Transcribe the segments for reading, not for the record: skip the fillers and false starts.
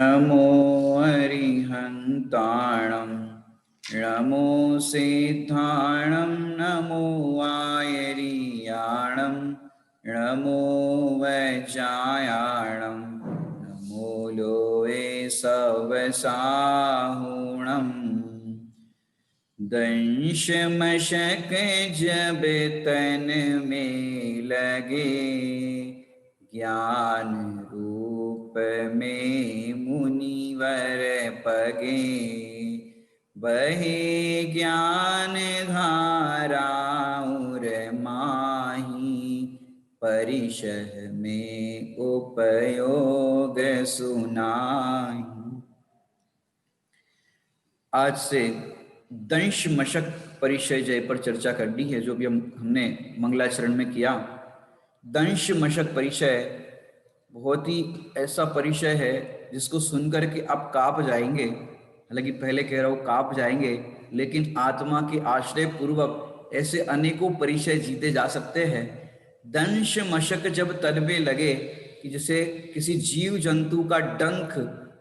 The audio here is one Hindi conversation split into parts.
नमो अरिहन्ताणं नमो सिद्धाणं नमो आयर्याणं नमो वज्रायाणं नमो लोये सवसाहुणम् दंश मशक जब तन में लगे ज्ञान रूप में मुनिवर पगे बहे ज्ञान धारा उर माही परिशह में उपयोग सुनाई। आज से दंश मशक परिचय जय पर चर्चा करनी है, जो भी हमने मंगलाचरण में किया। दंश मशक परिचय बहुत ही ऐसा परिचय है जिसको सुनकर के आप कांप जाएंगे। हालांकि पहले कह रहा हूँ कांप जाएंगे, लेकिन आत्मा के आश्रय पूर्वक ऐसे अनेकों परिचय जीते जा सकते हैं। दंश मशक जब तन में लगे कि जैसे किसी जीव जंतु का डंक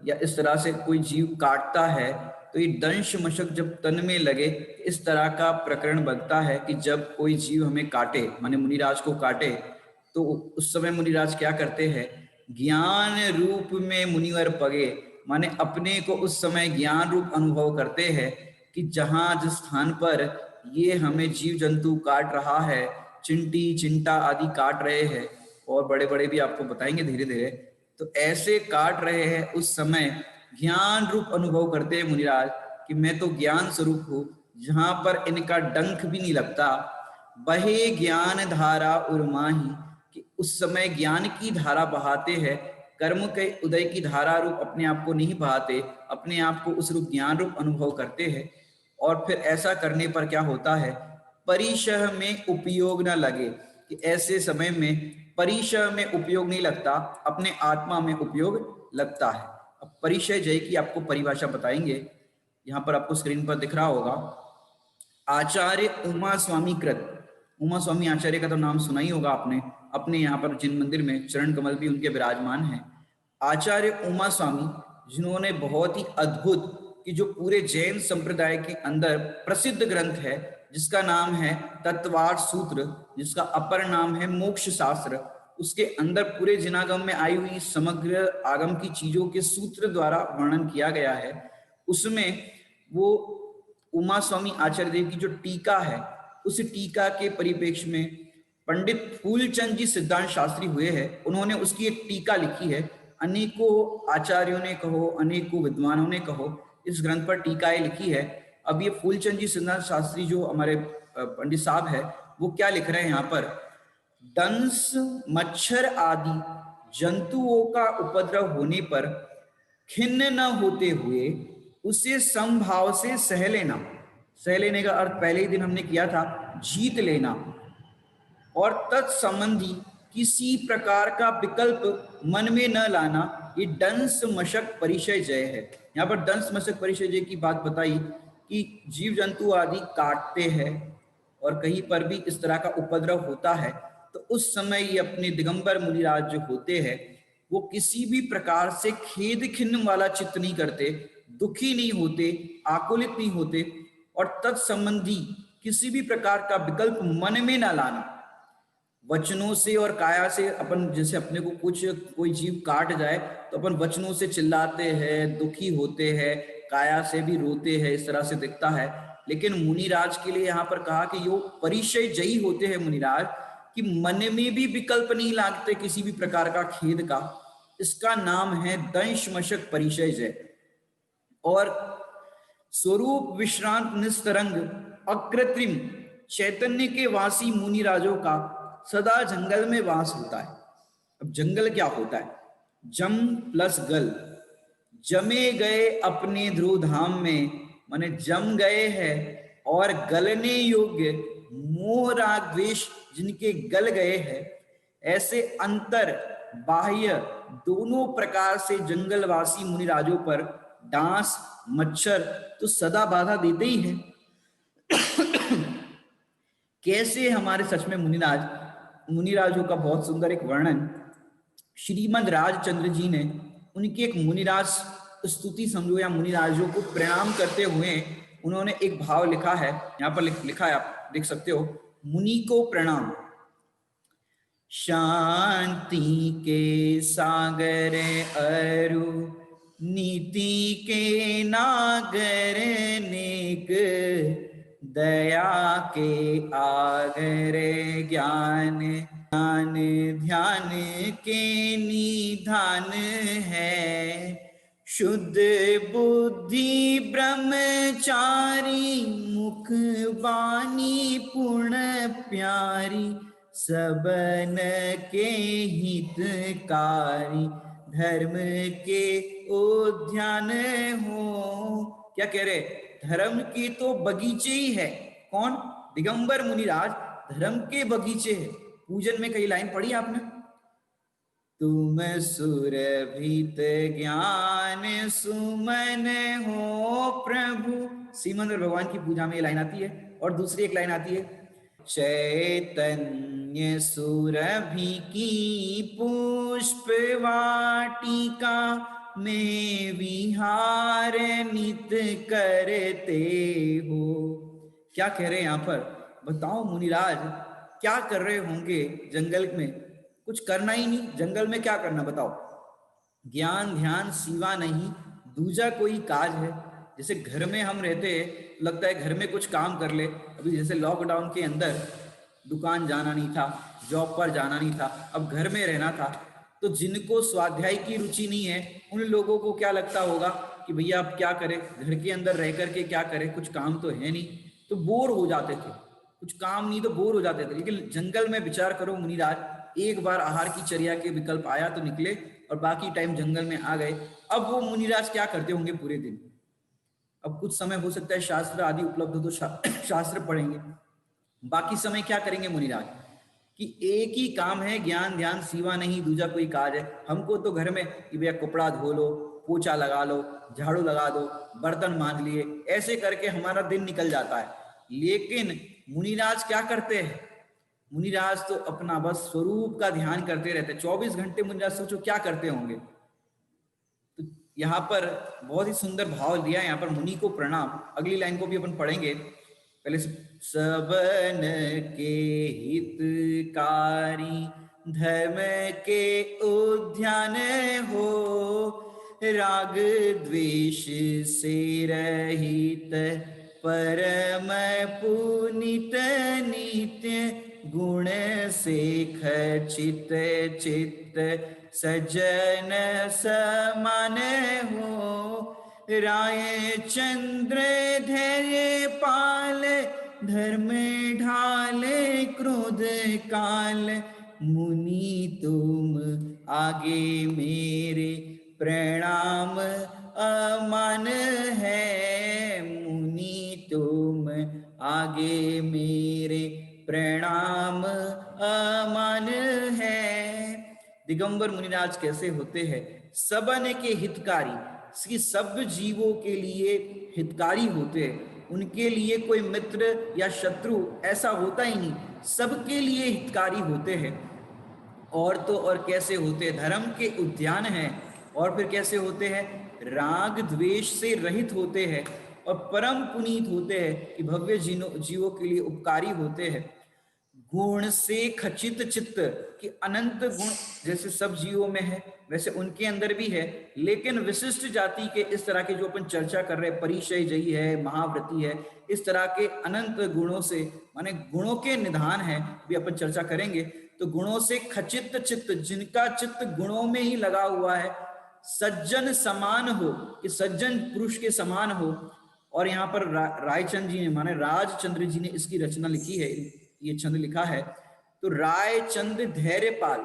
या इस तरह से कोई जीव काटता है, तो ये दंश मशक जब तन में लगे, इस तरह का प्रकरण बनता है कि जब कोई जीव हमें काटे, माने मुनिराज को काटे, तो उस समय मुनिराज क्या करते हैं, ज्ञान रूप में मुनिवर पगे, माने अपने को उस समय ज्ञान रूप अनुभव करते हैं कि जहां जिस स्थान पर ये हमें जीव जंतु काट रहा है, चिंटी चिंटा आदि काट रहे हैं, और बड़े बड़े भी आपको बताएंगे धीरे धीरे, तो ऐसे काट रहे हैं, उस समय ज्ञान रूप अनुभव करते हैं मुनिराज कि मैं तो ज्ञान स्वरूप हूँ, जहां पर इनका डंक भी नहीं लगता। बहे ज्ञान धारा उर्माही, कि उस समय ज्ञान की धारा बहाते हैं, कर्म के उदय की धारा रूप अपने आप को नहीं बहाते, अपने आप को उस रूप ज्ञान रूप अनुभव करते हैं। और फिर ऐसा करने पर क्या होता है, परिशह में उपयोग न लगे, कि ऐसे समय में परिशह में उपयोग नहीं लगता, अपने आत्मा में उपयोग लगता है। अब परिचय जय की आपको परिभाषा बताएंगे, यहाँ पर आपको स्क्रीन पर दिख रहा होगा। आचार्य उमा स्वामी कृत, उमा स्वामी आचार्य का तो नाम सुना ही होगा आपने, अपने यहाँ पर जिन मंदिर में चरण कमल भी उनके विराजमान हैं। आचार्य उमा स्वामी, जिन्होंने बहुत ही अद्भुत, कि जो पूरे जैन संप्रदाय के अंदर प्रसिद्ध ग्रंथ है, जिसका नाम है तत्वार्थ सूत्र, जिसका अपर नाम है मोक्ष शास्त्र, उसके अंदर पूरे जिनागम में आई हुई समग्र आगम की चीजों के सूत्र द्वारा वर्णन किया गया है। उसमें वो उमा स्वामी आचार्य देव की जो टीका है, उस टीका के परिप्रेक्ष्य में पंडित फूलचंद जी सिद्धांत शास्त्री हुए हैं, उन्होंने उसकी एक टीका लिखी है। अनेकों आचार्यों ने कहो, अनेकों विद्वानों ने कहो, इस ग्रंथ पर टीकाएं लिखी है। अब ये फूलचंद जी सिद्धांत शास्त्री जो हमारे पंडित साहब है, वो क्या लिख रहे हैं यहाँ पर, दंश मच्छर आदि जंतुओं का उपद्रव होने पर खिन्न न होते हुए उसे समभाव से सह लेना। सह लेने का अर्थ पहले ही दिन हमने किया था, जीत लेना, और तत्संबंधी किसी प्रकार का विकल्प मन में न लाना, ये दंश मशक परिचय जय है। यहाँ पर दंश मशक परिचय जय की बात बताई कि जीव जंतु आदि काटते हैं और कहीं पर भी इस तरह का उपद्रव होता है, तो उस समय ये अपने दिगंबर मुनिराज जो होते हैं, वो किसी भी प्रकार से खेद खिन्न वाला चित्त नहीं करते, दुखी नहीं होते, आकुलित नहीं होते, और तत्संबंधी किसी भी प्रकार का विकल्प मन में ना लाना। वचनों से और काया से, अपन जैसे अपने को कुछ कोई जीव काट जाए तो अपन वचनों से चिल्लाते हैं, दुखी होते हैं, काया से भी रोते हैं, इस तरह से दिखता है। लेकिन मुनिराज के लिए यहाँ पर कहा कि यो परिचय जयी होते हैं मुनिराज, कि मन में भी विकल्प नहीं लागते किसी भी प्रकार का खेद का। इसका नाम है दंश मशक परिचय जय। और स्वरूप विश्रांत निस्तरंग अकृत्रिम चैतन्य के वासी मुनिराजों का सदा जंगल में वास होता है। अब जंगल क्या होता है, जम प्लस गल, जमे गए अपने ध्रुव धाम में, माने जम गए हैं और गलने योग्य मोह राग द्वेष जिनके गल गए हैं, ऐसे अंतर बाह्य दोनों प्रकार से जंगलवासी मुनिराजों पर डांस मच्छर तो सदा बाधा देते ही हैं। कैसे हमारे सच में मुनिराजों का बहुत सुंदर एक वर्णन श्रीमद राजचंद्र जी ने उनकी एक मुनिराज स्तुति समझो या मुनिराजों को प्रणाम करते हुए उन्होंने एक भाव लिखा है, यहाँ पर लिखा है, आप देख सकते हो, मुनि को प्रणाम। शांति के सागर अरु नीति के नागर नेक, दया के आगर ज्ञान ज्ञान ध्यान के निधान है। शुद्ध बुद्धि ब्रह्मचारी मुख वाणी पूर्ण प्यारी, सबन के हितकारी धर्म के उद्यान हो। क्या कह रहे? धर्म के तो बगीचे ही है। कौन? दिगंबर मुनिराज धर्म के बगीचे है। पूजन में कई लाइन पढ़ी आपने, तुम सुरभित ज्ञान सुमन हो प्रभु। श्रीमंद भगवान की पूजा में ये लाइन आती है। और दूसरी एक लाइन आती है, चैतन्य सुरभि की पुष्प वाटिका में विहार नित करते हो। क्या कह रहे हैं यहाँ पर? बताओ मुनिराज क्या कर रहे होंगे जंगल में? कुछ करना ही नहीं, जंगल में क्या करना बताओ? ज्ञान ध्यान सिवा नहीं दूजा कोई काज है। जैसे घर में हम रहते लगता है घर में कुछ काम कर ले। अभी जैसे लॉकडाउन के अंदर दुकान जाना नहीं था, जॉब पर जाना नहीं था, अब घर में रहना था, तो जिनको स्वाध्याय की रुचि नहीं है उन लोगों को क्या लगता होगा कि भैया अब क्या करें, घर के अंदर रह करके क्या करें, कुछ काम तो है नहीं, तो बोर हो जाते थे। कुछ काम नहीं तो बोर हो जाते थे। लेकिन जंगल में विचार करो मुनिराज, एक बार आहार की चर्या के विकल्प आया तो निकले और बाकी टाइम जंगल में आ गए। अब वो मुनिराज क्या करते होंगे पूरे दिन? अब कुछ समय हो सकता है शास्त्र आदि उपलब्ध हो तो शास्त्र पढ़ेंगे, बाकी समय क्या करेंगे मुनिराज? कि एक ही काम है, ज्ञान ध्यान सिवा नहीं दूजा कोई काज है। हमको तो घर में कि भैया कपड़ा धो लो, पोछा लगा लो, झाड़ू लगा दो, बर्तन मांज लिए, ऐसे करके हमारा दिन निकल जाता है। लेकिन मुनिराज क्या करते हैं? मुनिराज तो अपना बस स्वरूप का ध्यान करते रहते। 24 घंटे मुनिराज सोचो क्या करते होंगे। तो यहाँ पर बहुत ही सुंदर भाव दिया है यहाँ पर, मुनि को प्रणाम। अगली लाइन को भी अपन पढ़ेंगे। पहले सबन के हितकारी धर्म के उद्यान हो, राग द्वेष से रहित परम पुनित नित्य, गुण से खचित चित्त सज्जन समान हो, राय चंद्र धैर्य पाल धर्म ढाल क्रोध काल, मुनि तुम आगे मेरे प्रणाम अमान है, मुनि तुम आगे मेरे प्रणाम अमान है। दिगंबर मुनिराज कैसे होते हैं? सबन के हितकारी, कि सब जीवों के लिए हितकारी होते हैं। उनके लिए कोई मित्र या शत्रु ऐसा होता ही नहीं, सबके लिए हितकारी होते हैं। और तो और कैसे होते हैं? धर्म के उद्यान हैं। और फिर कैसे होते हैं? राग द्वेष से रहित होते हैं और परम पुनीत होते हैं कि भव्य जीवों के लिए उपकारी होते हैं। गुण से खचित चित्त, कि अनंत गुण जैसे सब जीवों में है वैसे उनके अंदर भी है, लेकिन विशिष्ट जाति के इस तरह के जो अपन चर्चा कर रहे हैं, परिचय जयी है, महाव्रती है, इस तरह के अनंत गुणों से, माने गुणों के निधान है, भी अपन चर्चा करेंगे। तो गुणों से खचित चित्त, जिनका चित्त गुणों में ही लगा हुआ है, सज्जन समान हो, कि सज्जन पुरुष के समान हो। और यहाँ पर रायचंद जी ने, माने राजचंद्र जी ने इसकी रचना लिखी है, ये छंद लिखा है। तो रायचंद धैर्यपाल,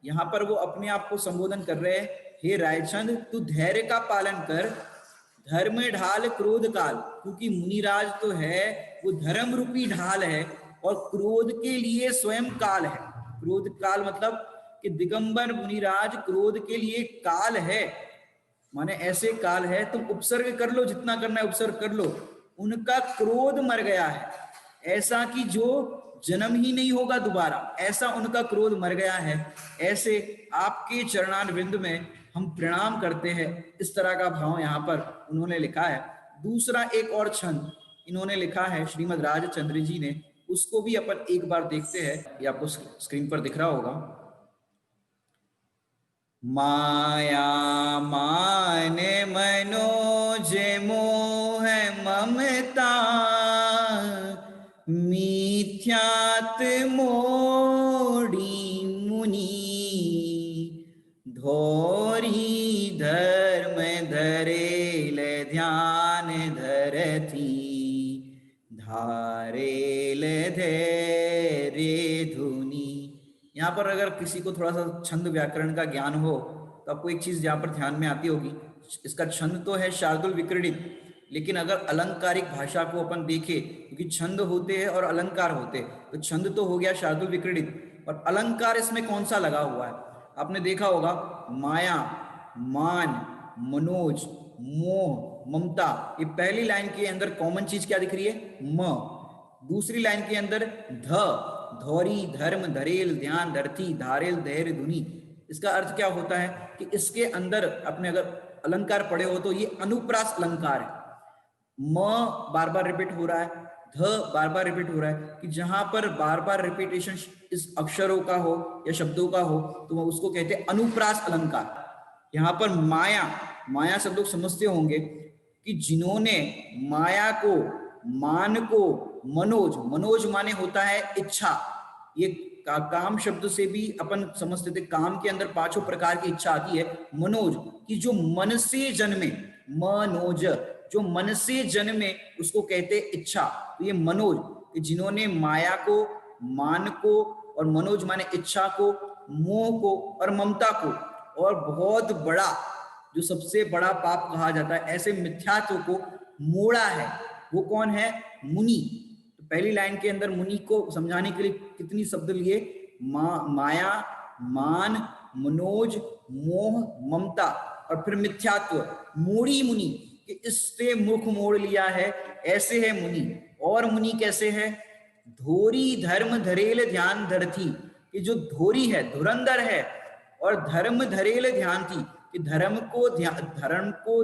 यहाँ पर वो अपने आप को संबोधन कर रहे हैं, हे रायचंद तू धैर्य का पालन कर, धर्म ढाल क्रोध काल, क्योंकि मुनिराज तो है वो धर्म रूपी ढाल है और क्रोध के लिए स्वयं काल है। क्रोध काल मतलब कि दिगंबर मुनिराज क्रोध के लिए काल है, माने ऐसे काल है तुम उपसर्ग कर लो, जितना करना है उपसर्ग कर लो। उनका क्रोध मर गया है, ऐसा कि जो जन्म ही नहीं होगा दोबारा, ऐसा उनका क्रोध मर गया है। ऐसे आपके चरणारविंद में हम प्रणाम करते हैं, इस तरह का भाव यहाँ पर उन्होंने लिखा है। दूसरा एक और छंद इन्होंने लिखा है श्रीमद् राजचंद्र जी ने, उसको भी अपन एक बार देखते हैं, ये आपको स्क्रीन पर दिख रहा होगा। माया मान मनोज मोह ममता, मिथ्यात मोड़ी मुनि, धोरी धर्म धरेल ध्यान धरती, धारेल धैर्य धुनि। यहाँ पर अगर किसी को थोड़ा सा छंद व्याकरण का ज्ञान हो तो आपको एक चीज यहाँ पर ध्यान में आती होगी, इसका छंद तो है शार्दुल विक्रीडित, लेकिन अगर अलंकारिक भाषा को अपन देखें, क्योंकि छंद होते हैं और अलंकार होते हैं, तो छंद तो हो गया शार्दुल विक्रीडित, और अलंकार इसमें कौन सा लगा हुआ है? आपने देखा होगा, माया, मान, मनोज, मोह, ममता, ये पहली लाइन के अंदर कॉमन चीज क्या दिख रही है? म। दूसरी लाइन के अंदर ध, धौरी धर्म धरेल ध्यान धरती धारेल धैर्य धुनि। इसका अर्थ क्या होता है कि इसके अंदर अपने अगर अलंकार पढ़े हो तो ये अनुप्रास अलंकार है। म बार बार रिपीट हो रहा है, ध बार बार रिपीट हो रहा है, कि जहां पर बार बार रिपीटेशन इस अक्षरों का हो या शब्दों का हो तो वह उसको कहते हैं अनुप्रास अलंकार। यहाँ पर माया, माया सब लोग समझते होंगे कि जिन्होंने माया को, मान को, मनोज, मनोज माने होता है इच्छा, ये काम शब्द से भी अपन समझते थे, काम के अंदर पांचों प्रकार की इच्छा आती है। मनोज की जो मन से जन्मे, मनोज जो मन से जन्मे उसको कहते इच्छा। तो ये मनोज कि जिन्होंने माया को, मान को और मनोज माने इच्छा को, मोह को और ममता को, और बहुत बड़ा जो सबसे बड़ा पाप कहा जाता है ऐसे मिथ्यात्व को मोड़ा है, वो कौन है? मुनि। तो पहली लाइन के अंदर मुनि को समझाने के लिए कितनी शब्द लिए? माया, मान, मनोज, मोह, ममता और फिर मिथ्यात्व, मोड़ी मुनि कि इससे मुख मोड़ लिया है, ऐसे है मुनि। और मुनि कैसे है? धोरी धर्म धरेल ध्यान धरती, कि जो धोरी है, धुरंधर है, और धर्म धरेल ध्यान थी कि धर्म को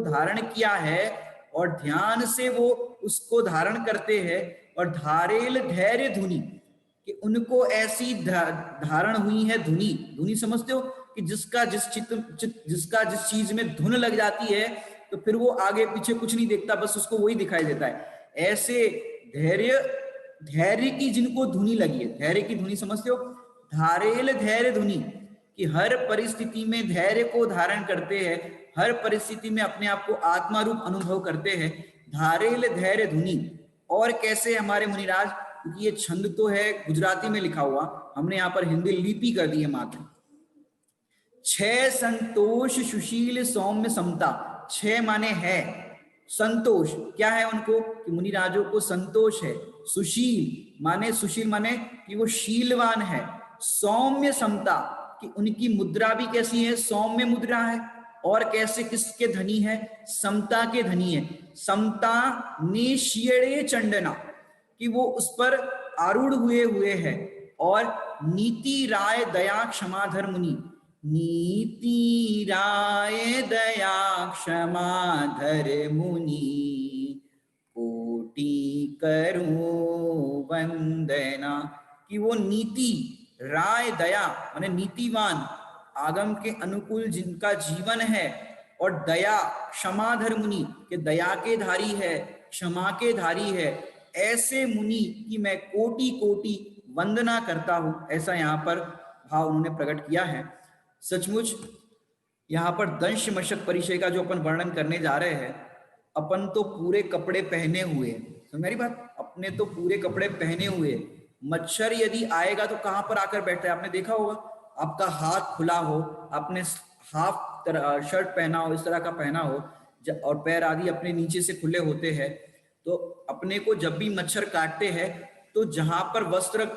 धारण किया है और ध्यान से वो उसको धारण करते हैं, और धारेल धैर्य धुनि कि उनको ऐसी धारण हुई है धुनि। धुनि समझते हो कि जिसका जिस चीज में धुन लग जाती है तो फिर वो आगे पीछे कुछ नहीं देखता, बस उसको वही दिखाई देता है। ऐसे धैर्य की जिनको धुनी लगी है, धैर्य की धुनी समझते हो? धारेल धैर्य धुनी कि हर परिस्थिति में धैर्य को धारण करते हैं, हर परिस्थिति में अपने आप को आत्मा रूप अनुभव करते हैं, धारेल धैर्य धुनी। और कैसे हमारे मुनिराज, क्योंकि ये छंद तो है गुजराती में लिखा हुआ, हमने यहाँ पर हिंदी लिपि कर दी है मात्र। 6 संतोष सुशील सौम्य समता, 6 माने है संतोष, क्या है उनको? कि मुनिराजों को संतोष है। सुशील माने, सुशील माने कि वो शीलवान है। सौम्य समता कि उनकी मुद्रा भी कैसी है? सौम्य मुद्रा है। और कैसे, किसके धनी है? समता के धनी है। समता निश्यड़े चंडना कि वो उस पर आरूढ़ हुए है। और नीति राय दया क्षमा धर मुनि, नीति राय दया क्षमा धर मुनि, कोटि करूं वंदना कि वो नीति, राय, दया माने नीतिवान, आगम के अनुकूल जिनका जीवन है, और दया, क्षमा धर मुनि के दया के धारी है, क्षमा के धारी है, ऐसे मुनि की मैं कोटि कोटि वंदना करता हूं। ऐसा यहाँ पर भाव उन्होंने प्रकट किया है। सचमुच यहाँ पर दंश मशक परिचय का जो अपन वर्णन करने जा रहे हैं, अपन तो पूरे कपड़े पहने हुए, तो मेरी बात, अपने तो पूरे कपड़े पहने हुए, मच्छर यदि आएगा तो कहां पर आकर बैठता है? आपने देखा होगा, आपका हाथ खुला हो, आपने हाफ शर्ट पहना हो, इस तरह का पहना हो, और पैर आदि अपने नीचे से खुले होते हैं, तो अपने को जब भी मच्छर काटते हैं तो जहां पर वस्त्र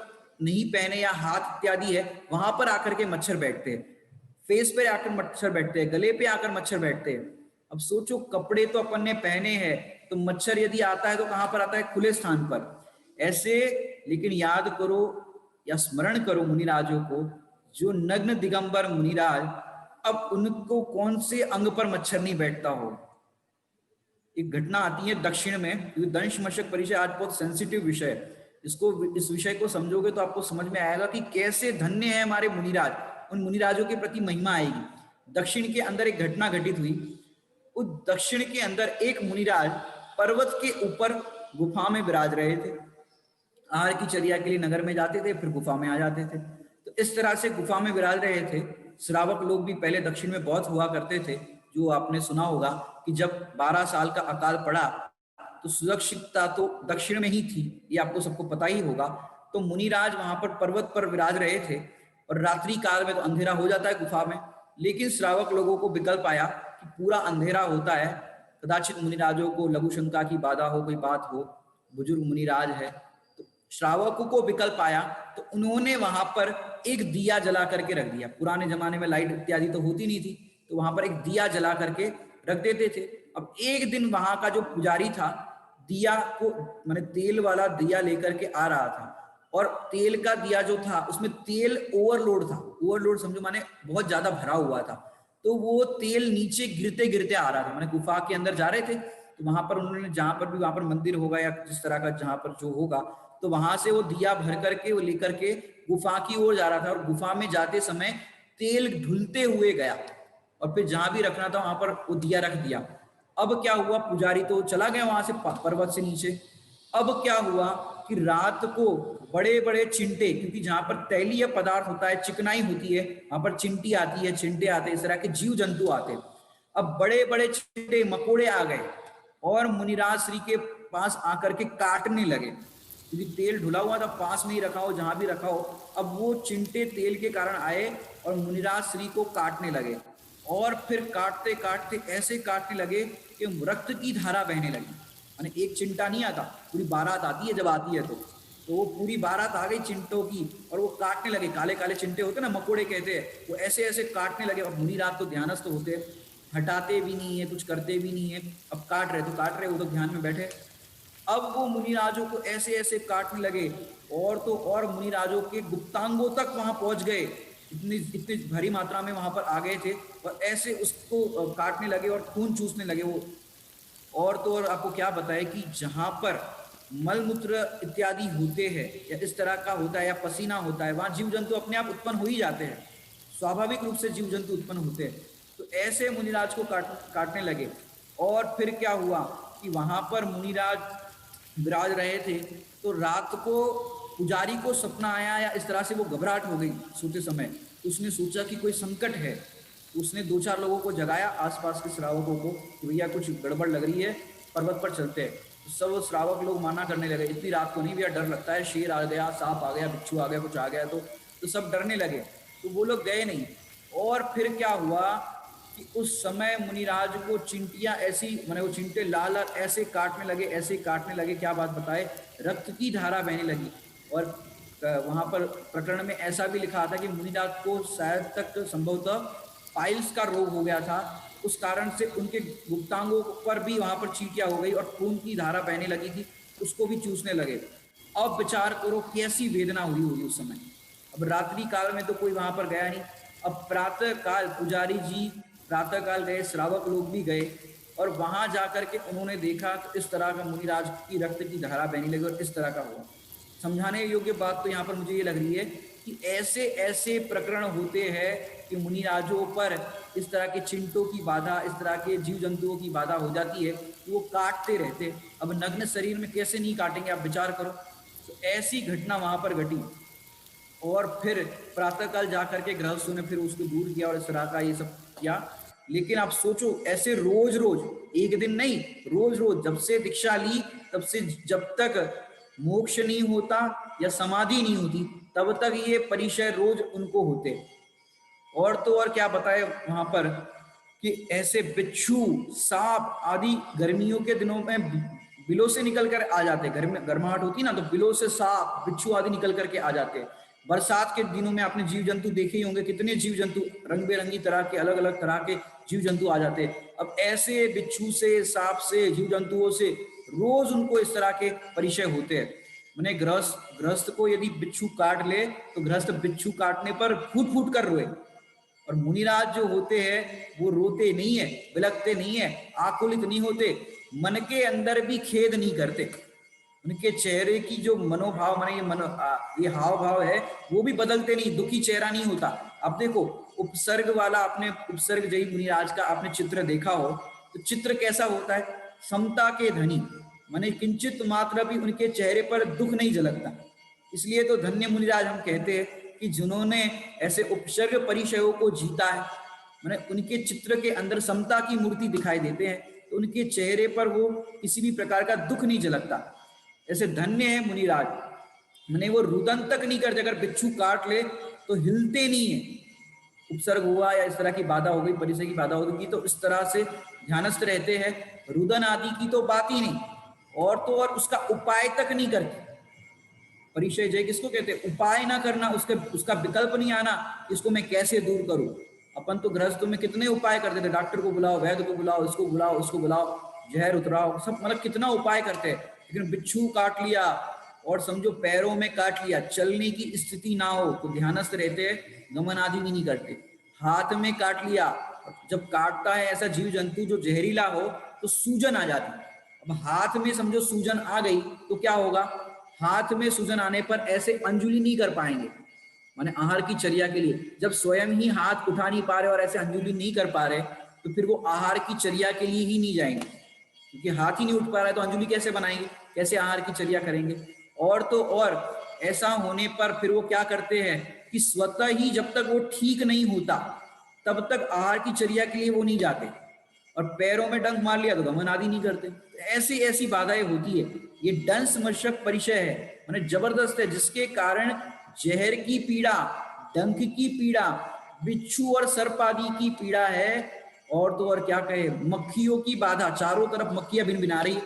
नहीं पहने या हाथ इत्यादि है वहां पर आकर के मच्छर बैठते हैं, फेस पे आकर मच्छर बैठते हैं, गले पे आकर मच्छर बैठते हैं। अब सोचो, कपड़े तो अपन ने पहने हैं, तो मच्छर यदि आता है तो कहां पर आता है? खुले स्थान पर। ऐसे, लेकिन याद करो या स्मरण करो मुनिराजों को, जो नग्न दिगंबर मुनिराज अब उनको कौन से अंग पर मच्छर नहीं बैठता हो। एक घटना आती है दक्षिण में, क्योंकि दंश मशक परिचय आज बहुत सेंसिटिव विषय है, इस विषय को समझोगे तो आपको समझ में आएगा कि कैसे धन्य है हमारे मुनिराज, उन मुनिराजों के प्रति महिमा आएगी। दक्षिण के अंदर एक घटना घटित हुई। उस दक्षिण के अंदर एक मुनिराज पर्वत के ऊपर गुफा में विराज रहे थे। आहार की चर्या के लिए नगर में जाते थे, फिर गुफा में आ जाते थे। तो इस तरह से गुफा में विराज रहे थे। श्रावक लोग भी पहले दक्षिण में बहुत हुआ करते थे, जो आपने सुना होगा कि जब 12 साल का अकाल पड़ा तो सुरक्षितता तो दक्षिण में ही थी, ये आपको सबको पता ही होगा। तो मुनिराज वहां पर पर्वत पर विराज रहे थे, और रात्रि काल में तो अंधेरा हो जाता है गुफा में, लेकिन श्रावक लोगों को विकल्प आया कि पूरा अंधेरा होता है, कदाचित मुनिराजों को लघु शंका की बाधा हो, कोई बात हो, बुजुर्ग मुनिराज है। तो श्रावकों को विकल्प आया, तो उन्होंने वहां पर एक दिया जला करके रख दिया। पुराने जमाने में लाइट इत्यादि तो होती नहीं थी, तो वहां पर एक दिया जला करके रख देते थे। अब एक दिन वहां का जो पुजारी था, दिया को माने तेल वाला दिया लेकर के आ रहा था, और तेल का दिया जो था उसमें तेल ओवरलोड था। ओवरलोड समझो माने बहुत ज्यादा भरा हुआ था, तो वो तेल नीचे गिरते गिरते आ रहा था। माने गुफा के अंदर जा रहे थे, तो वहां पर उन्होंने जहां पर भी वहां पर मंदिर होगा या जिस तरह का जहां पर जो होगा, तो वहां से वो दिया भर करके वो लेकर के गुफा की ओर जा रहा था, और गुफा में जाते समय तेल ढुलते हुए गया, और फिर जहां भी रखना था वहां पर वो दिया रख दिया। अब क्या हुआ, पुजारी तो चला गया वहां से पर्वत से नीचे। अब क्या हुआ कि रात को बड़े बड़े चिंटे, क्योंकि जहां पर तैलीय पदार्थ होता है, चिकनाई होती है, वहां पर चिंटी आती है, चिंटे आते हैं, इस तरह के जीव जंतु आते हैं। अब बड़े बड़े चिंटे मकोड़े आ गए और मुनिराज श्री के पास आकर के काटने लगे, क्योंकि तेल ढुला हुआ था, पास में ही रखा हो, जहां भी रखा हो। अब वो चिंटे तेल के कारण आए और मुनिराज श्री को काटने लगे, और फिर काटते काटते ऐसे काटने लगे कि रक्त की धारा बहने लगी। माने एक चिंटा नहीं आता, पूरी बारात आती है, जब आती है तो वो पूरी बारात आ गई चिंटों की, और वो काटने लगे। काले काले चिंटे होते ना, मकोड़े कहते हैं, वो ऐसे ऐसे काटने लगे। अब मुनिराज तो ध्यानस्थ होते हैं, हटाते भी नहीं है, कुछ करते भी नहीं है। अब काट रहे तो काट रहे, वो तो ध्यान में बैठे। अब वो मुनिराजों को ऐसे ऐसे काटने लगे, और तो और मुनिराजों के गुप्तांगों तक वहां पहुंच गए, इतनी भारी मात्रा में वहां पर आ गए थे, और ऐसे उसको काटने लगे और खून चूसने लगे वो। और तो और आपको क्या बताए कि जहां पर मलमूत्र इत्यादि होते हैं, या इस तरह का होता है, या पसीना होता है, वहां जीव जंतु अपने आप उत्पन्न हो ही जाते हैं, स्वाभाविक रूप से जीव जंतु उत्पन्न होते हैं। तो ऐसे मुनिराज को काटने लगे। और फिर क्या हुआ कि वहां पर मुनिराज विराज रहे थे, तो रात को पुजारी को सपना आया, या इस तरह से वो घबराहट हो गई सोते समय। उसने सोचा कि कोई संकट है, उसने 2-4 लोगों को जगाया, आसपास के श्रावकों को, कि भैया कुछ गड़बड़ लग रही है, पर्वत पर चलते हैं। तो सब श्रावक लोग माना करने लगे, इतनी रात को नहीं भैया, डर लगता है, शेर आ गया, सांप आ गया, बिच्छू आ गया, कुछ आ गया, तो सब डरने लगे। तो वो लोग गए नहीं। और फिर क्या हुआ कि उस समय मुनिराज को चिंटियां ऐसी, माने वो चिंटे लाल लाल ऐसे काटने लगे, ऐसे काटने लगे, क्या बात बताए, रक्त की धारा बहने लगी। और वहां पर प्रकरण में ऐसा भी लिखा था कि मुनिराज को शायद तक संभवतः पाइल्स का रोग हो गया था, उस कारण से उनके गुप्तांगों पर भी वहां पर चींटियां हो गई, और खून की धारा बहने लगी थी, उसको भी चूसने लगे। अब विचार करो कैसी वेदना हुई होगी उस समय। अब रात्रि काल में तो कोई वहां पर गया नहीं। अब प्रातः काल पुजारी जी प्रातः काल गए, श्रावक लोग भी गए, और वहां जाकर के उन्होंने देखा तो इस तरह का मुनिराज की रक्त की धारा बहने लगी, और इस तरह का हुआ। समझाने योग्य बात तो यहाँ पर मुझे ये लग रही है कि ऐसे ऐसे प्रकरण होते हैं कि मुनिराजों पर इस तरह के चिंटों की बाधा, इस तरह के जीव जंतुओं की बाधा हो जाती है, वो काटते रहते। अब नग्न शरीर में कैसे नहीं काटेंगे, आप विचार करो। तो ऐसी घटना वहां पर घटी, और फिर प्रातःकाल जाकर के गृहस्थों ने फिर उसको दूर किया, और इस तरह का ये सब किया। लेकिन आप सोचो, ऐसे रोज रोज, एक दिन नहीं, रोज रोज, जब से दीक्षा ली तब से जब तक मोक्ष नहीं होता या समाधि नहीं होती, तब तक ये परिचय रोज उनको होते। और तो और क्या बताए वहां पर कि ऐसे बिच्छू, सांप आदि गर्मियों के दिनों में बिलों से निकल कर आ जाते, घर में गर्माहट होती ना, तो बिलों से सांप बिच्छू आदि निकल करके आ जाते। बरसात के दिनों में आपने जीव जंतु देखे ही होंगे, कितने जीव जंतु रंग बिरंगी तरह के, अलग अलग तरह के जीव जंतु आ जाते। अब ऐसे बिच्छू से, सांप से, जीव जंतुओं से रोज उनको इस तरह के परिचय होते हैं। मैंने गृहस्थ को यदि बिच्छू काट ले, तो गृहस्थ बिच्छू काटने पर फूट फूट कर रोए, और मुनिराज जो होते हैं वो रोते नहीं है, बिलखते नहीं है, आकुलित नहीं होते, मन के अंदर भी खेद नहीं करते। उनके चेहरे की जो मनोभाव माने ये हाव भाव है वो भी बदलते नहीं, दुखी चेहरा नहीं होता। अब देखो उपसर्ग वाला, आपने उपसर्ग जयी मुनिराज का आपने चित्र देखा हो तो चित्र कैसा होता है, समता के धनी, माने किंचित मात्र भी उनके चेहरे पर दुख नहीं झलकता। इसलिए तो धन्य मुनिराज हम कहते हैं कि जिन्होंने ऐसे उपसर्ग परिचयों को जीता है, माने उनके चित्र के अंदर समता की मूर्ति दिखाई देते हैं, तो उनके चेहरे पर वो किसी भी प्रकार का दुख नहीं झलकता। ऐसे धन्य है मुनिराज, माने वो रुदन तक नहीं करते, अगर बिच्छू काट ले तो हिलते नहीं है। उपसर्ग हुआ या इस तरह की बाधा हो गई, परिचय की बाधा होगी तो इस तरह से ध्यानस्थ रहते हैं। रुदन आदि की तो बात ही नहीं, और तो और उसका उपाय तक नहीं करते। परिचय जय किसको कहते हैं, उपाय ना करना, उसका विकल्प नहीं आना, इसको मैं कैसे दूर करूं। अपन तो गृहस्थों में कितने उपाय करते थे, डॉक्टर को बुलाओ, वैद्य को बुलाओ, इसको बुलाओ, उसको बुलाओ, जहर उतराओ, सब मतलब कितना उपाय करते हैं। लेकिन बिच्छू काट लिया और समझो पैरों में काट लिया, चलने की स्थिति ना हो तो ध्यानस्थ रहते हैं, गमन आदि भी नहीं करते। हाथ में काट लिया, जब काटता है ऐसा जीव जंतु जो जहरीला हो तो सूजन आ जाती है। अब हाथ में समझो सूजन आ गई तो क्या होगा, हाथ में सूजन आने पर ऐसे अंजुलि नहीं कर पाएंगे, माने आहार की चर्या के लिए जब स्वयं ही हाथ उठा नहीं पा रहे और ऐसे अंजुलि नहीं कर पा रहे तो फिर वो आहार की चर्या के लिए ही नहीं जाएंगे, क्योंकि हाथ ही नहीं उठ पा रहा है तो अंजुलि कैसे बनाएंगे, कैसे आहार की चर्या करेंगे। और तो और ऐसा होने पर फिर वो क्या करते हैं कि स्वतः ही जब तक वो ठीक नहीं होता तब तक आहार की चर्या के लिए वो नहीं जाते, और पैरों में डंक मार लिया तो गमन आदि नहीं करते। ऐसी ऐसी बाधाएं होती है। ये दंश मशक परिचय है, माने जबरदस्त है, जिसके कारण जहर की पीड़ा, डंक की पीड़ा, बिच्छू और सर्प आदि की पीड़ा है, और तो और क्या कहे, मक्खियों की बाधा, चारों तरफ मक्खियां भिनभिना रही।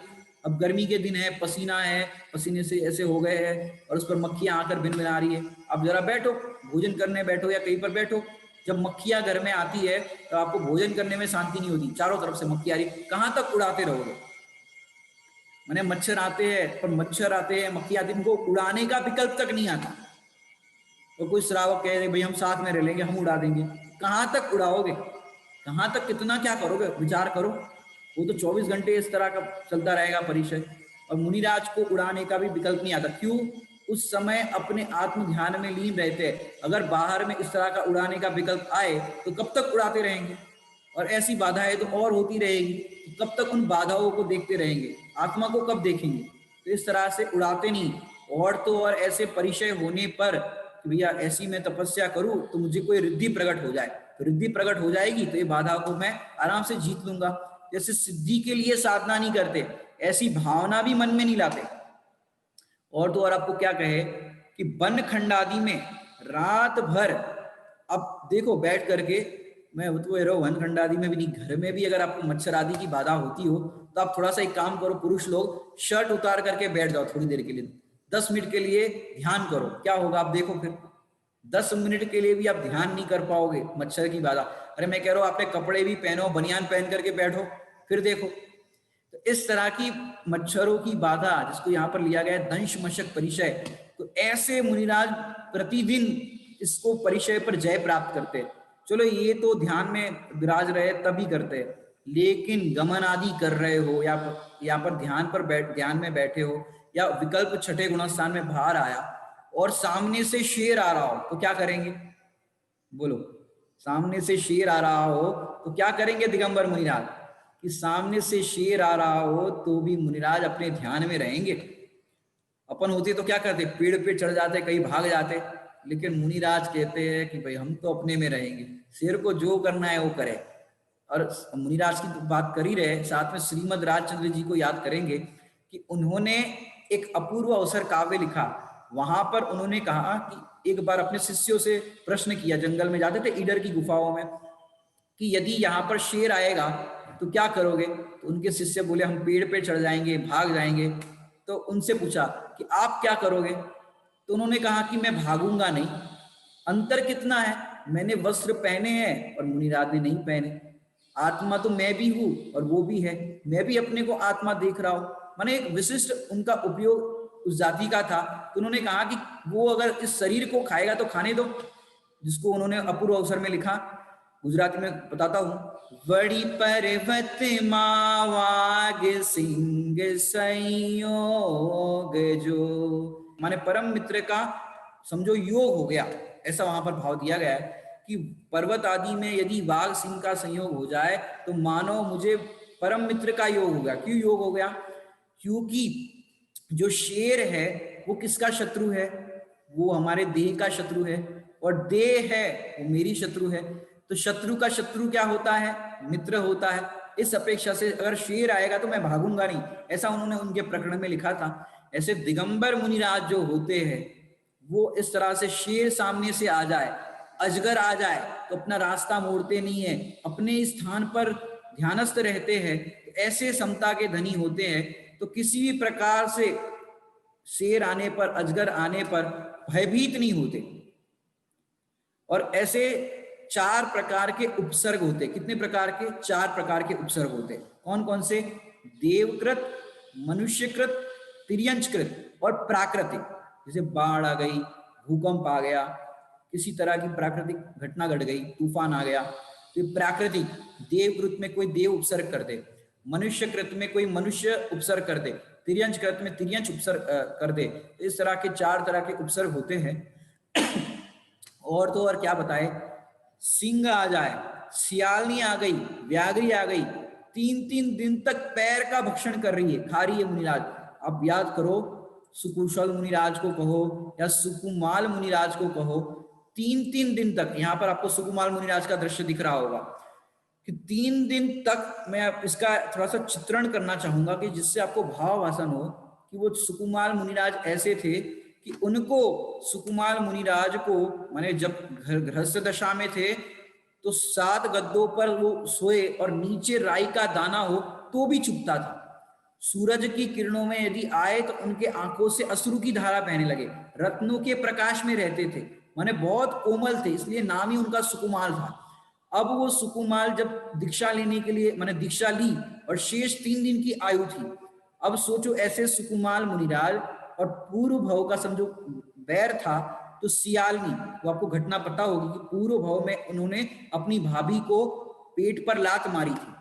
अब गर्मी के दिन है, पसीना है, पसीने से ऐसे हो गए हैं और उस पर मक्खियां आकर भिनभिना रही है। अब जरा बैठो, भोजन करने बैठो या कहीं पर बैठो, जब मक्खियां घर में आती है तो आपको भोजन करने में शांति नहीं होती, चारों तरफ से मक्खी आ रही, कहां तक उड़ाते रहोगे। मैंने मच्छर आते हैं, पर मच्छर आते हैं, मक्खी आती है, उनको उड़ाने का विकल्प तक नहीं आता। तो कोई श्रावक कह रहे भाई हम साथ में रह लेंगे, हम उड़ा देंगे, कहां तक उड़ाओगे, कहां तक, कितना क्या करोगे, विचार करो। वो तो 24 घंटे इस तरह का चलता रहेगा परिचय, और मुनिराज को उड़ाने का भी विकल्प नहीं आता। क्यों, उस समय अपने आत्म ध्यान में लीन रहते हैं। अगर बाहर में इस तरह का उड़ाने का विकल्प आए तो कब तक उड़ाते रहेंगे, और ऐसी बाधाएं तो और होती रहेगी, तो कब तक उन बाधाओं को देखते रहेंगे, आत्मा को कब देखेंगे। तो इस तरह से उड़ाते नहीं। और तो और ऐसे परिचय होने पर भैया ऐसी मैं तपस्या करूं तो मुझे कोई रिद्धि प्रकट हो जाए, तो रिद्धि प्रकट हो जाएगी तो ये बाधा को मैं आराम से जीत लूंगा। जैसे सिद्धि के लिए साधना नहीं करते, ऐसी भावना भी मन में नहीं लाते। और तो और आपको क्या कहे कि वन खंड आदि में रात भर, अब देखो बैठ करके, मैं तो कह रहा हूँ वन खंड आदि में भी नहीं, घर में भी अगर आपको मच्छर आदि की बाधा होती हो तो आप थोड़ा सा एक काम करो, पुरुष लोग शर्ट उतार करके बैठ जाओ थोड़ी देर के लिए, 10 मिनट के लिए ध्यान करो, क्या होगा आप देखो। फिर 10 मिनट के लिए भी आप ध्यान नहीं कर पाओगे, मच्छर की बाधा। अरे मैं कह रहा हूँ आपने कपड़े भी पहनो, बनियान पहन करके बैठो, फिर देखो। तो इस तरह की मच्छरों की बाधा जिसको यहाँ पर लिया गया है दंश मशक परिचय, तो ऐसे मुनिराज प्रतिदिन इसको परिचय पर जय प्राप्त करते हैं। चलो ये तो ध्यान में विराज रहे तभी करते हैं, लेकिन गमन आदि कर रहे हो या यहाँ पर ध्यान पर ध्यान में बैठे हो, या विकल्प छठे गुणस्थान में बाहर आया और सामने से शेर आ रहा हो तो क्या करेंगे, बोलो। सामने से शेर आ रहा हो तो क्या करेंगे दिगंबर मुनिराज, कि सामने से शेर आ रहा हो तो भी मुनिराज अपने ध्यान में रहेंगे। अपन होते तो क्या करते, पेड़ पे चढ़ जाते, कहीं भाग जाते, लेकिन मुनिराज कहते हैं कि भाई हम तो अपने में रहेंगे, शेर को जो करना है वो करे। और मुनिराज की बात कर ही रहे, साथ में श्रीमद राजचंद्र जी को याद करेंगे कि उन्होंने एक अपूर्व अवसर काव्य लिखा। वहां पर उन्होंने कहा कि एक बार अपने शिष्यों से प्रश्न किया, जंगल में जाते थे ईडर की गुफाओं में, कि यदि यहाँ पर शेर आएगा तो क्या करोगे। तो उनके शिष्य बोले हम पेड़ पे चढ़ जाएंगे, भाग जाएंगे। तो उनसे पूछा कि आप क्या करोगे, तो उन्होंने कहा कि मैं भागूंगा नहीं। अंतर कितना है, मैंने वस्त्र पहने हैं और मुनिराज ने नहीं पहने, आत्मा तो मैं भी हूं और वो भी है, मैं भी अपने को आत्मा देख रहा हूं। माने एक विशिष्ट उनका उपयोग उस जाति का था। तो उन्होंने कहा कि वो अगर इस शरीर को खाएगा तो खाने दो, जिसको उन्होंने अपूर्व अवसर में लिखा गुजराती में बताता हूं, वड़ी पर्वत मावाग सिंह संयोग जो, माने परम मित्र का समझो योग हो गया, ऐसा वहां पर भाव दिया गया है कि पर्वत आदि में यदि वाघ सिंह का संयोग हो जाए तो मानो मुझे परम मित्र का योग हो गया। क्यों योग हो गया? क्योंकि जो शेर है वो किसका शत्रु है? वो हमारे देह का शत्रु है, और देह है वो मेरी शत्रु है। तो शत्रु का शत्रु क्या होता है? मित्र होता है। इस अपेक्षा से अगर शेर आएगा तो मैं भागूंगा नहीं, ऐसा उन्होंने उनके प्रकरण में लिखा था। ऐसे दिगंबर मुनिराज जो होते हैं वो इस तरह से शेर सामने से आ जाए, अजगर आ जाए तो अपना रास्ता मोड़ते नहीं है, अपने स्थान पर ध्यानस्थ रहते हैं, तो ऐसे समता के धनी होते हैं। तो किसी भी प्रकार से शेर आने पर, अजगर आने पर भयभीत नहीं होते। और ऐसे 4 प्रकार के उपसर्ग होते। कितने प्रकार के? 4 प्रकार के उपसर्ग होते। कौन कौन से? देवकृत, मनुष्यकृत, तिर्यंचकृत और प्राकृतिक। जैसे बाढ़ आ गई, भूकंप आ गया, किसी तरह की प्राकृतिक घटना घट गई, तूफान आ गया, तो प्राकृतिक। देवकृत में कोई देव उपसर्ग कर दे, मनुष्यकृत में कोई मनुष्य उपसर्ग कर दे, तिर्यंचकृत में तिर्यंच उपसर्ग कर दे। इस तरह के 4 तरह के उपसर्ग होते हैं। और तो और क्या बताए, सिंह आ जाए, सियालनी आ गई, व्याघ्री आ गई, 3-3 दिन तक पैर का भक्षण कर रही है, खा रही है मुनिराज। अब याद करो, सुकुशल मुनिराज को कहो या सुकुमाल मुनिराज को कहो, 3-3 दिन तक, यहां पर आपको सुकुमाल मुनिराज का दृश्य दिख रहा होगा कि 3 दिन तक, मैं इसका थोड़ा सा चित्रण करना चाहूंगा कि जिससे आपको भाव आसन हो कि वो सुकुमाल मुनिराज ऐसे थे कि उनको, सुकुमाल मुनिराज को, माने जब गृहस्थ दशा में थे तो 7 गद्दों पर वो सोए और नीचे राई का दाना हो तो भी चुभता था। सूरज की किरणों में यदि आए तो उनके आंखों से अश्रु की धारा बहने लगे। रत्नों के प्रकाश में रहते थे, माने बहुत कोमल थे, इसलिए नाम ही उनका सुकुमाल था। अब वो सुकुमाल जब दीक्षा लेने के लिए, माने दीक्षा ली और शेष 3 दिन की आयु थी। अब सोचो, ऐसे सुकुमाल मुनिराज और पूर्व भव का समझो बैर था, तो सियालनी, वो आपको घटना पता होगी कि पूर्व भव में उन्होंने अपनी भाभी को पेट पर लात मारी थी।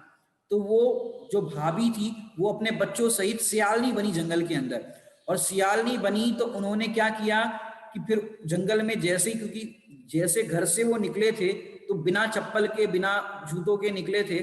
तो वो जो भाभी थी वो अपने बच्चों सहित सियालनी बनी जंगल के अंदर, और सियालनी बनी तो उन्होंने क्या किया कि फिर जंगल में जैसे ही, क्योंकि जैसे घर से वो निकले थे तो बिना चप्पल के, बिना जूतों के निकले थे,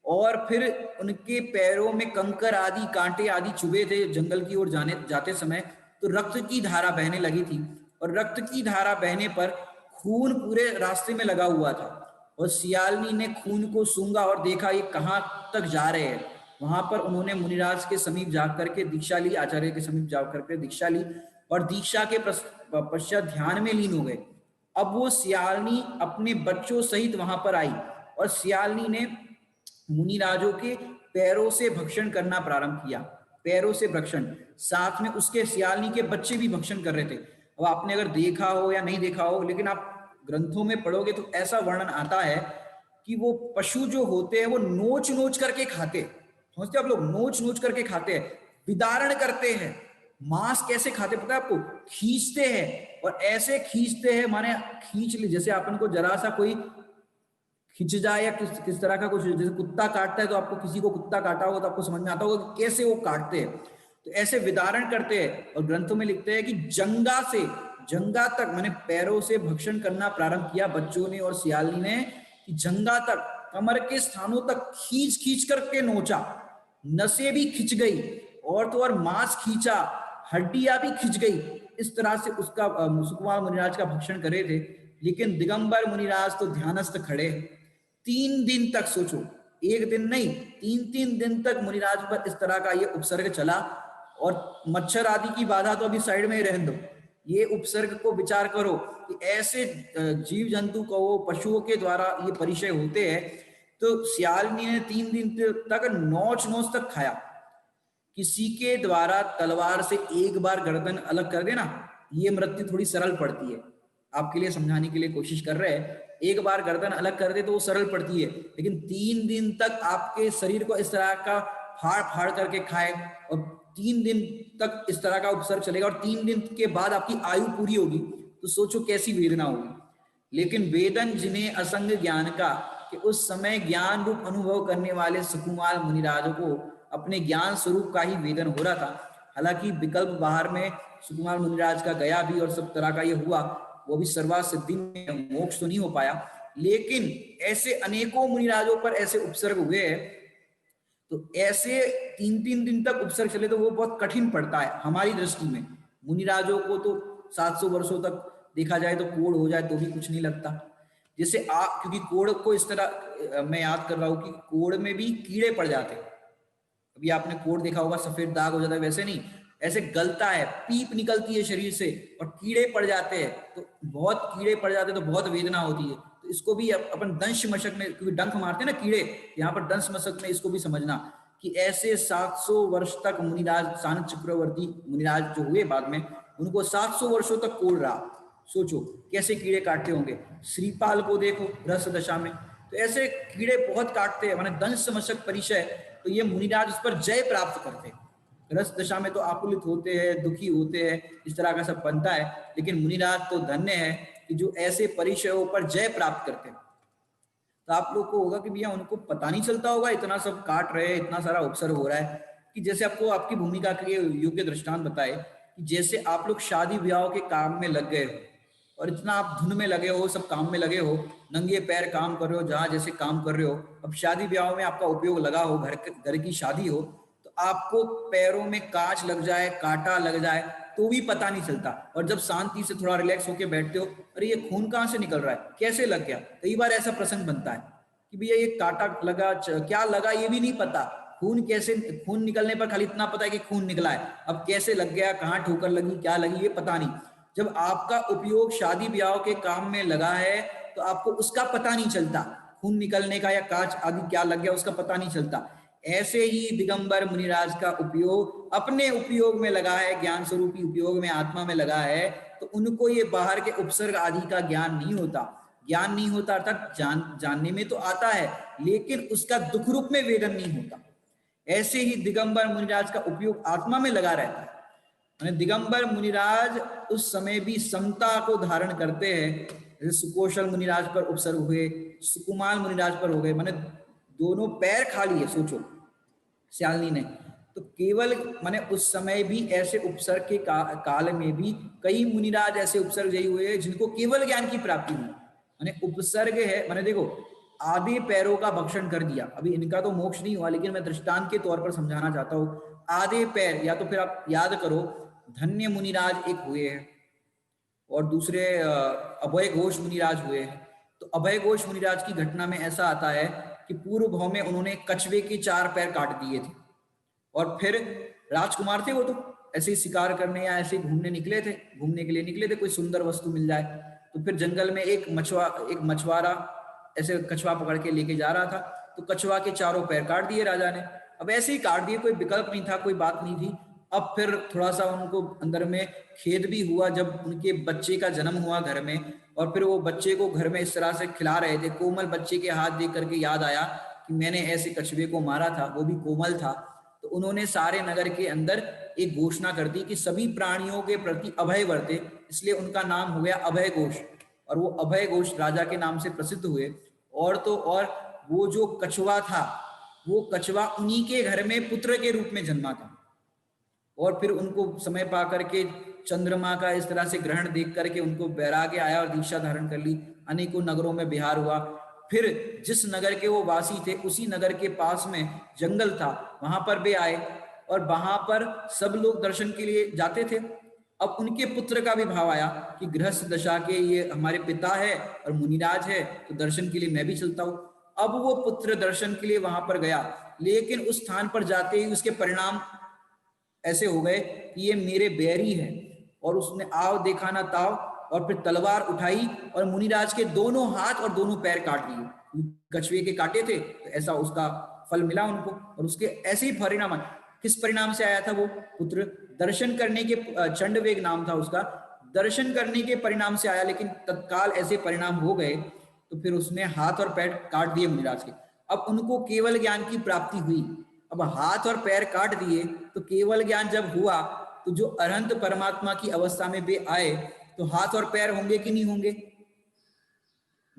और फिर उनके पैरों में कंकर आदि, कांटे आदि चुभे थे जंगल की ओर जाते समय, तो रक्त की धारा बहने लगी थी। और रक्त की धारा बहने पर खून पूरे रास्ते में लगा हुआ था, और सियालनी ने खून को सूंघा और देखा ये कहाँ तक जा रहे हैं। वहां पर उन्होंने मुनिराज के समीप जाकर के दीक्षा ली, आचार्य के समीप जाकर के दीक्षा ली, और दीक्षा के पश्चात ध्यान में लीन हो गए। अब वो सियालनी अपने बच्चों सहित वहां पर आई, और सियालनी ने मुनिराजों के पैरों से भक्षण करना प्रारंभ किया। पैरों से भक्षण, साथ में उसके सियालनी के बच्चे भी भक्षण कर रहे थे। अब आपने अगर देखा हो या नहीं देखा हो, लेकिन आप ग्रंथों में पढ़ोगे तो ऐसा वर्णन आता है कि वो पशु जो होते हैं वो नोच नोच करके खाते। समझते आप लोग? नोच नोच करके खाते हैं, विदारण करते हैं। मांस कैसे खाते पता है आपको? खींचते हैं, और ऐसे खींचते हैं, माने खींच ले, जैसे अपन को जरा सा कोई खिंच जाए या किस तरह का कुछ, जैसे कुत्ता काटता है तो आपको, किसी को कुत्ता काटा होगा तो आपको समझ में आता होगा कि कैसे वो काटते हैं। तो ऐसे विदारण करते हैं, और ग्रंथों में लिखते हैं कि जंगा से जंगा तक, माने पैरों से भक्षण करना प्रारंभ किया बच्चों ने और सियालनी ने, कि जंगा तक, कमर के स्थानों तक खींच खींच करके नोचा। नसें भी खिंच गई, और तो और मांस खींचा, हड्डियां भी खिंच गई। इस तरह से उसका सुकुमार मुनिराज का भक्षण करे थे। लेकिन दिगंबर मुनिराज तो ध्यानस्थ खड़े। 3 दिन तक, सोचो, एक दिन नहीं, 3-3 दिन तक मुनिराज पर इस तरह का ये उपसर्ग चला। और मच्छर आदि की बाधा तो अभी साइड में ही रहने दो, ये उपसर्ग को विचार करो कि ऐसे जीव जंतु को, पशुओं के द्वारा ये परिचय होते हैं। तो सियालनी ने 3 दिन तक नोच नोच तक खाया। किसी के द्वारा तलवार से एक बार गर्दन अलग कर देना, ये मृत्यु थोड़ी सरल पड़ती है। आपके लिए समझाने के लिए कोशिश कर रहे हैं, एक बार गर्दन अलग कर दे तो वो सरल पड़ती है, लेकिन 3 दिन तक आपके शरीर को इस तरह का फाड़ फाड़ करके खाए, और 3 दिन तक इस तरह का उपसर्ग चलेगा, और 3 दिन के बाद आपकी आयु पूरी होगी, तो सोचो कैसी वेदना होगी। लेकिन वेदन जिन्हें असंग ज्ञान का, कि उस समय ज्ञान रूप अनुभव करने वाले सुकुमार मुनिराजों को अपने ज्ञान स्वरूप का ही वेदन हो रहा था। हालांकि विकल्प बाहर में सुकुमार मुनिराज का गया भी और सब तरह का ये हुआ, वो भी सर्वा सिद्धि में मोक्ष तो नहीं हो पाया, लेकिन ऐसे अनेकों मुनिराजों पर ऐसे उपसर्ग हुए हैं। तो ऐसे 3-3 दिन तक उपसर्ग चले तो वो बहुत कठिन पड़ता है हमारी दृष्टि में। मुनिराजों को तो 700 वर्षों तक देखा जाए तो कोढ़ हो जाए तो भी कुछ नहीं लगता। जैसे आप, क्योंकि कोढ़ को इस तरह मैं याद कर रहा हूं कि कोढ़ में भी कीड़े पड़ जाते हैं। अभी आपने कोढ़ देखा होगा, सफेद दाग हो जाता है, वैसे नहीं, ऐसे गलता है, पीप निकलती है शरीर से और कीड़े पड़ जाते हैं, तो बहुत कीड़े पड़ जाते हैं तो बहुत वेदना होती है। तो इसको भी अपन दंश मशक में, क्योंकि डंक मारते हैं ना कीड़े, यहाँ पर दंश मशक में इसको भी समझना कि ऐसे 700 वर्ष तक मुनिराज, सानंद चक्रवर्ती मुनिराज जो हुए बाद में, उनको 700 वर्षों तक कोढ़ रहा। सोचो कैसे कीड़े काटते होंगे। श्रीपाल को देखो रस दशा में, तो ऐसे कीड़े बहुत काटते हैं, माने दंश मशक परिचय। तो ये मुनिराज उस पर जय प्राप्त करते हैं। रस दशा में तो आकुलित होते हैं, दुखी होते हैं, इस तरह का सब बनता है, लेकिन मुनिराज तो धन्य है कि जो ऐसे परिचयों पर जय प्राप्त करते हैं। तो आप लोग को होगा कि भैया उनको पता नहीं चलता होगा, इतना सब काट रहे हैं, इतना सारा उपसर्ग हो रहा है, कि जैसे आपको आपकी भूमिका के योग्य दृष्टांत बताए कि जैसे आप लोग शादी ब्याह के काम में लग गए हो और इतना आप धुन में लगे हो, सब काम में लगे हो, नंगे पैर काम कर रहे हो, जहां जैसे काम कर रहे हो। अब शादी ब्याह में आपका उपयोग लगा हो, घर की शादी हो, तो आपको पैरों में कांच लग जाए, कांटा लग जाए तो भी पता नहीं चलता। और जब शांति से थोड़ा रिलैक्स होकर बैठते हो, अरे ये खून कहाँ से निकल रहा है, कैसे लग गया। कई बार ऐसा प्रसंग बनता है कि भैया ये कांटा लगा, क्या लगा ये भी नहीं पता, खून कैसे, खून निकलने पर खाली इतना पता है कि खून निकला है, अब कैसे लग गया, कहाँ ठोकर लगी, क्या लगी, ये पता नहीं। जब आपका उपयोग शादी ब्याह के काम में लगा है तो आपको उसका पता नहीं चलता, खून निकलने का या कांच आदि क्या लग गया उसका पता नहीं चलता। ऐसे ही दिगंबर मुनिराज का उपयोग अपने उपयोग में लगा है, ज्ञान स्वरूपी उपयोग में, आत्मा में लगा है, तो उनको ये बाहर के उपसर्ग आदि का ज्ञान नहीं होता। ज्ञान नहीं होता अर्थात जानने में तो आता है, लेकिन उसका दुख रूप में वेदन नहीं होता। ऐसे ही दिगंबर मुनिराज का उपयोग आत्मा में लगा रहता है। दिगंबर मुनिराज उस समय भी समता को धारण करते हैं। जैसे सुकोशल मुनिराज पर उपसर्ग हुए, सुकुमार मुनिराज पर हो गए, माने दोनों पैर खाली है, सोचो श्यालिनी ने। तो केवल माने उस समय भी ऐसे उपसर्ग के काल में भी कई मुनिराज ऐसे उपसर्ग जय हुए जिनको केवल ज्ञान की प्राप्ति हुई। माने उपसर्ग है, माने देखो आधे पैरों का भक्षण कर दिया, अभी इनका तो मोक्ष नहीं हुआ, लेकिन मैं दृष्टांत के तौर पर समझाना चाहता हूँ। आधे पैर, या तो फिर आप याद करो, धन्य मुनिराज एक हुए हैं और दूसरे अभय घोष मुनिराज हुए हैं। तो अभय घोष मुनिराज की घटना में ऐसा आता है कि पूर्व भाव में उन्होंने कछुए के 4 पैर काट दिए थे और फिर राजकुमार थे वो, तो ऐसे ही शिकार करने या ऐसे घूमने निकले थे, घूमने के लिए निकले थे, कोई सुंदर वस्तु मिल जाए। तो फिर जंगल में एक मछुआरा ऐसे कछुआ पकड़ के लेके जा रहा था, तो कछुआ के 4 पैर काट दिए राजा ने। अब ऐसे ही काट दिए, कोई विकल्प नहीं था, कोई बात नहीं थी। अब फिर थोड़ा सा उनको अंदर में खेद भी हुआ जब उनके बच्चे का जन्म हुआ घर में, और फिर वो बच्चे को घर में इस तरह से खिला रहे थे, कोमल बच्चे के हाथ देख करके याद आया कि मैंने ऐसे कछुए को मारा था, वो भी कोमल था। तो उन्होंने सारे नगर के अंदर एक घोषणा कर दी कि सभी प्राणियों के प्रति अभय बरते, इसलिए उनका नाम हो गया अभय घोष, और वो अभय घोष राजा के नाम से प्रसिद्ध हुए। और तो और वो जो कछुआ था, वो कछुआ उन्हीं के घर में पुत्र के रूप में जन्मा था, और फिर उनको समय पा करके चंद्रमा का इस तरह से ग्रहण देख करके उनको वैराग्य आया और दीक्षा धारण कर ली। अनेकों नगरों में विहार हुआ। फिर जिस नगर के वो वासी थे, उसी नगर के पास में जंगल था, वहां पर वे आए और वहां पर सब लोग दर्शन के लिए जाते थे। अब उनके पुत्र का भी भाव आया कि गृहस्थ दशा के ये हमारे पिता है और मुनिराज है, तो दर्शन के लिए मैं भी चलता हूं। अब वो पुत्र दर्शन के लिए वहां पर गया, लेकिन उस स्थान पर जाते ही उसके परिणाम ऐसे हो गए कि ये मेरे बैरी है, और उसने आव देखा ना ताव, और फिर तलवार उठाई और मुनिराज के दोनों हाथ और दोनों पैर काट दिए। कछुए के काटे थे, तो ऐसा उसका फल मिला उनको, और उसके ऐसे ही परिणाम। किस परिणाम से आया था वो पुत्र? दर्शन करने के, चंडवेग नाम था उसका, दर्शन करने के परिणाम से आया, लेकिन तत्काल ऐसे परिणाम हो गए, तो फिर उसने हाथ और पैर काट दिए मुनिराज के। अब उनको केवल ज्ञान की प्राप्ति हुई। अब हाथ और पैर काट दिए तो केवल ज्ञान जब हुआ, तो जो अनंत परमात्मा की अवस्था में वे आए, तो हाथ और पैर होंगे कि नहीं होंगे?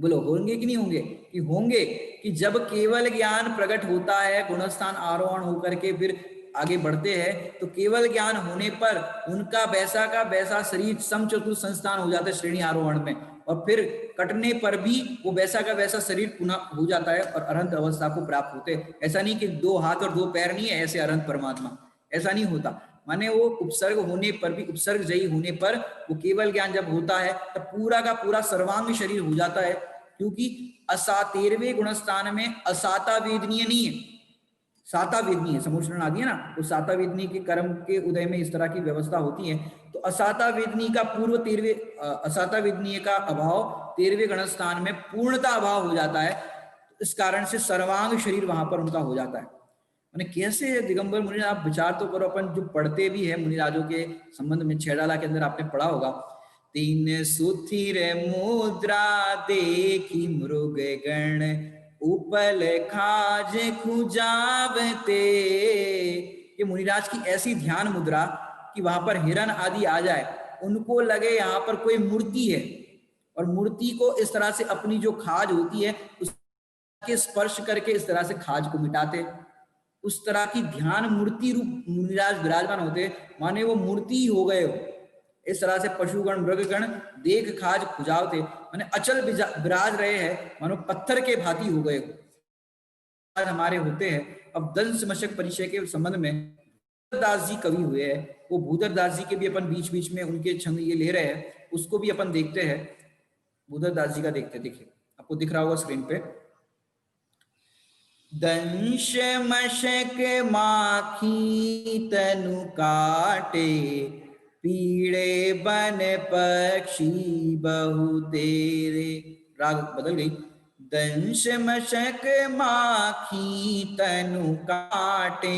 बोलो होंगे कि नहीं होंगे? कि होंगे, कि जब केवल ज्ञान प्रकट होता है, गुणस्थान आरोहण होकर के फिर आगे बढ़ते हैं, तो केवल ज्ञान होने पर उनका वैसा का वैसा शरीर समचतुर संस्थान हो जाता है श्रेणी आरोहण में, और फिर कटने पर भी वो वैसा का वैसा शरीर पुनः हो जाता है और अनंत अवस्था को प्राप्त होते हैं। ऐसा नहीं कि 2 हाथ और 2 पैर नहीं है ऐसे अनंत परमात्मा, ऐसा नहीं होता। माने वो उपसर्ग होने पर भी, उपसर्ग जयी होने पर वो केवल ज्ञान जब होता है तब पूरा का पूरा सर्वांग शरीर हो जाता है, क्योंकि 13वें गुणस्थान में असाता वेदनीय नहीं है, साता वेदनीय है, समूचरण आदि है ना, तो साता वेदनीय के कर्म के उदय में इस तरह की व्यवस्था होती है। तो असाता वेदनीय का पूर्व 13वें असाता वेदनीय का अभाव 13वें गणस्थान में पूर्णता अभाव हो जाता है, इस कारण से सर्वांग शरीर वहां पर उनका हो जाता है। मैंने कैसे दिगंबर मुनि, आप विचार तो करो, अपन जो पढ़ते भी है मुनिराजों के संबंध में, छेड़ाला के अंदर आपने पढ़ा होगा, 3 सुथिर मुद्रा देखी मृग गण उपल खाज खुजावते। ये मुनिराज की ऐसी ध्यान मुद्रा कि वहां पर हिरण आदि आ जाए, उनको लगे यहाँ पर कोई मूर्ति है, और मूर्ति को इस तरह से अपनी जो खाज होती है उसके स्पर्श करके इस तरह से खाज को मिटाते। उस तरह की ध्यान मूर्ति रूप मुनिराज विराजमान होते, माने वो मूर्ति हो गए हो। इस तरह से पशुगण मृगगण देख खाज खुजावते, माने अचल विराज रहे हैं, मानो पत्थर के भांति हो गए हो आज हमारे होते हैं। अब दंश मशक परिचय के संबंध में दास जी कवि हुए हैं, वो भूधर दास जी के भी अपन बीच बीच में उनके छंद ये ले रहे हैं, उसको भी अपन देखते हैं। भूधर दास जी का देखते, देखिए आपको दिख रहा होगा स्क्रीन पे। दंश मशक माखी तनु काटे, पीड़े बन पक्षी बहु तेरे। राग बदल गई। दंश मशक माखी तनु काटे,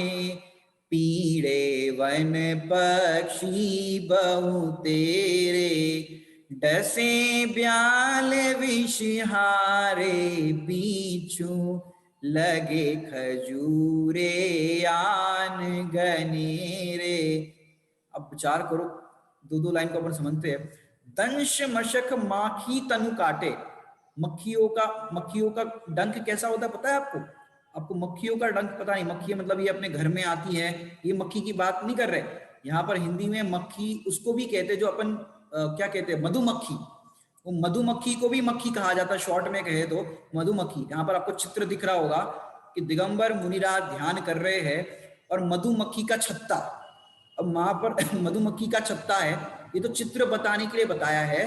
पीड़े वन पक्षी बहु तेरे। डसे ब्याल विषहारे पीछू, लगे खजूरे आन गनेरे। अब विचार करो, 2 लाइन को अपन समझते हैं। दंश मशक माखी तनु काटे, मक्खियों का डंक कैसा होता है पता है आपको? आपको मक्खियों का डंक पता नहीं? मक्खी मतलब ये अपने घर में आती है, ये मक्खी की बात नहीं कर रहे यहाँ पर। हिंदी में मक्खी उसको भी कहते हैं जो अपन क्या कहते हैं, मधुमक्खी। वो मधुमक्खी को भी मक्खी कहा जाता है, शॉर्ट में कहे तो मधुमक्खी। यहाँ पर आपको चित्र दिख रहा होगा कि दिगंबर मुनिराज ध्यान कर रहे हैं और मधुमक्खी का छत्ता, अब वहां पर मधुमक्खी का छत्ता है, ये तो चित्र बताने के लिए बताया है।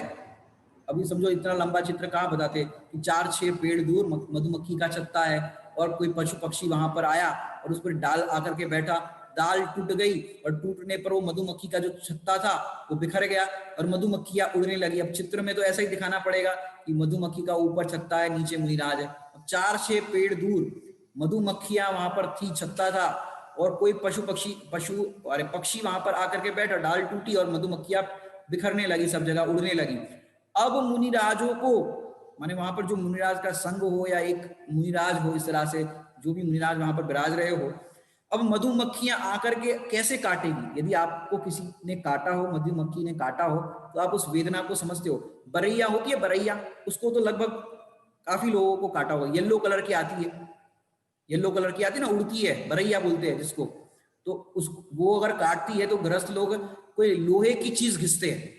अभी समझो इतना लंबा चित्र कहाँ बताते कि 4-6 पेड़ दूर मधुमक्खी का छत्ता है, और कोई पशु पक्षी वहां पर आया और उस पर डाल आकर के बैठा, डाल टूट गई और टूटने पर वो मधुमक्खी का जो छत्ता था वो बिखर गया और मधुमक्खियां उड़ने लगी। अब चित्र में तो ऐसा ही दिखाना पड़ेगा कि मधुमक्खी का ऊपर छत्ता है, नीचे मुनिराज है। अब 4-6 पेड़ दूर मधुमक्खियां वहां पर थी, छत्ता था, और कोई पक्षी वहां पर आकर के बैठा, डाल टूटी और मधुमक्खियां बिखरने लगी, सब जगह उड़ने लगी। अब मुनिराजों को, माने वहां पर जो मुनिराज का संग हो या एक मुनिराज हो, इस तरह से जो भी मुनिराज वहां पर विराज रहे हो, अब मधुमक्खियां आकर के कैसे काटेगी? यदि आपको किसी ने काटा हो, मधुमक्खी ने काटा हो, तो आप उस वेदना को समझते हो। बरैया होती है, बरैया, उसको तो लगभग काफी लोगों को काटा होगा। येलो कलर की आती है, येलो कलर की आती है ना, उड़ती है, बरैया बोलते हैं जिसको। तो उस वो अगर काटती है तो गृहस्थ लोग कोई लोहे की चीज घिसते हैं,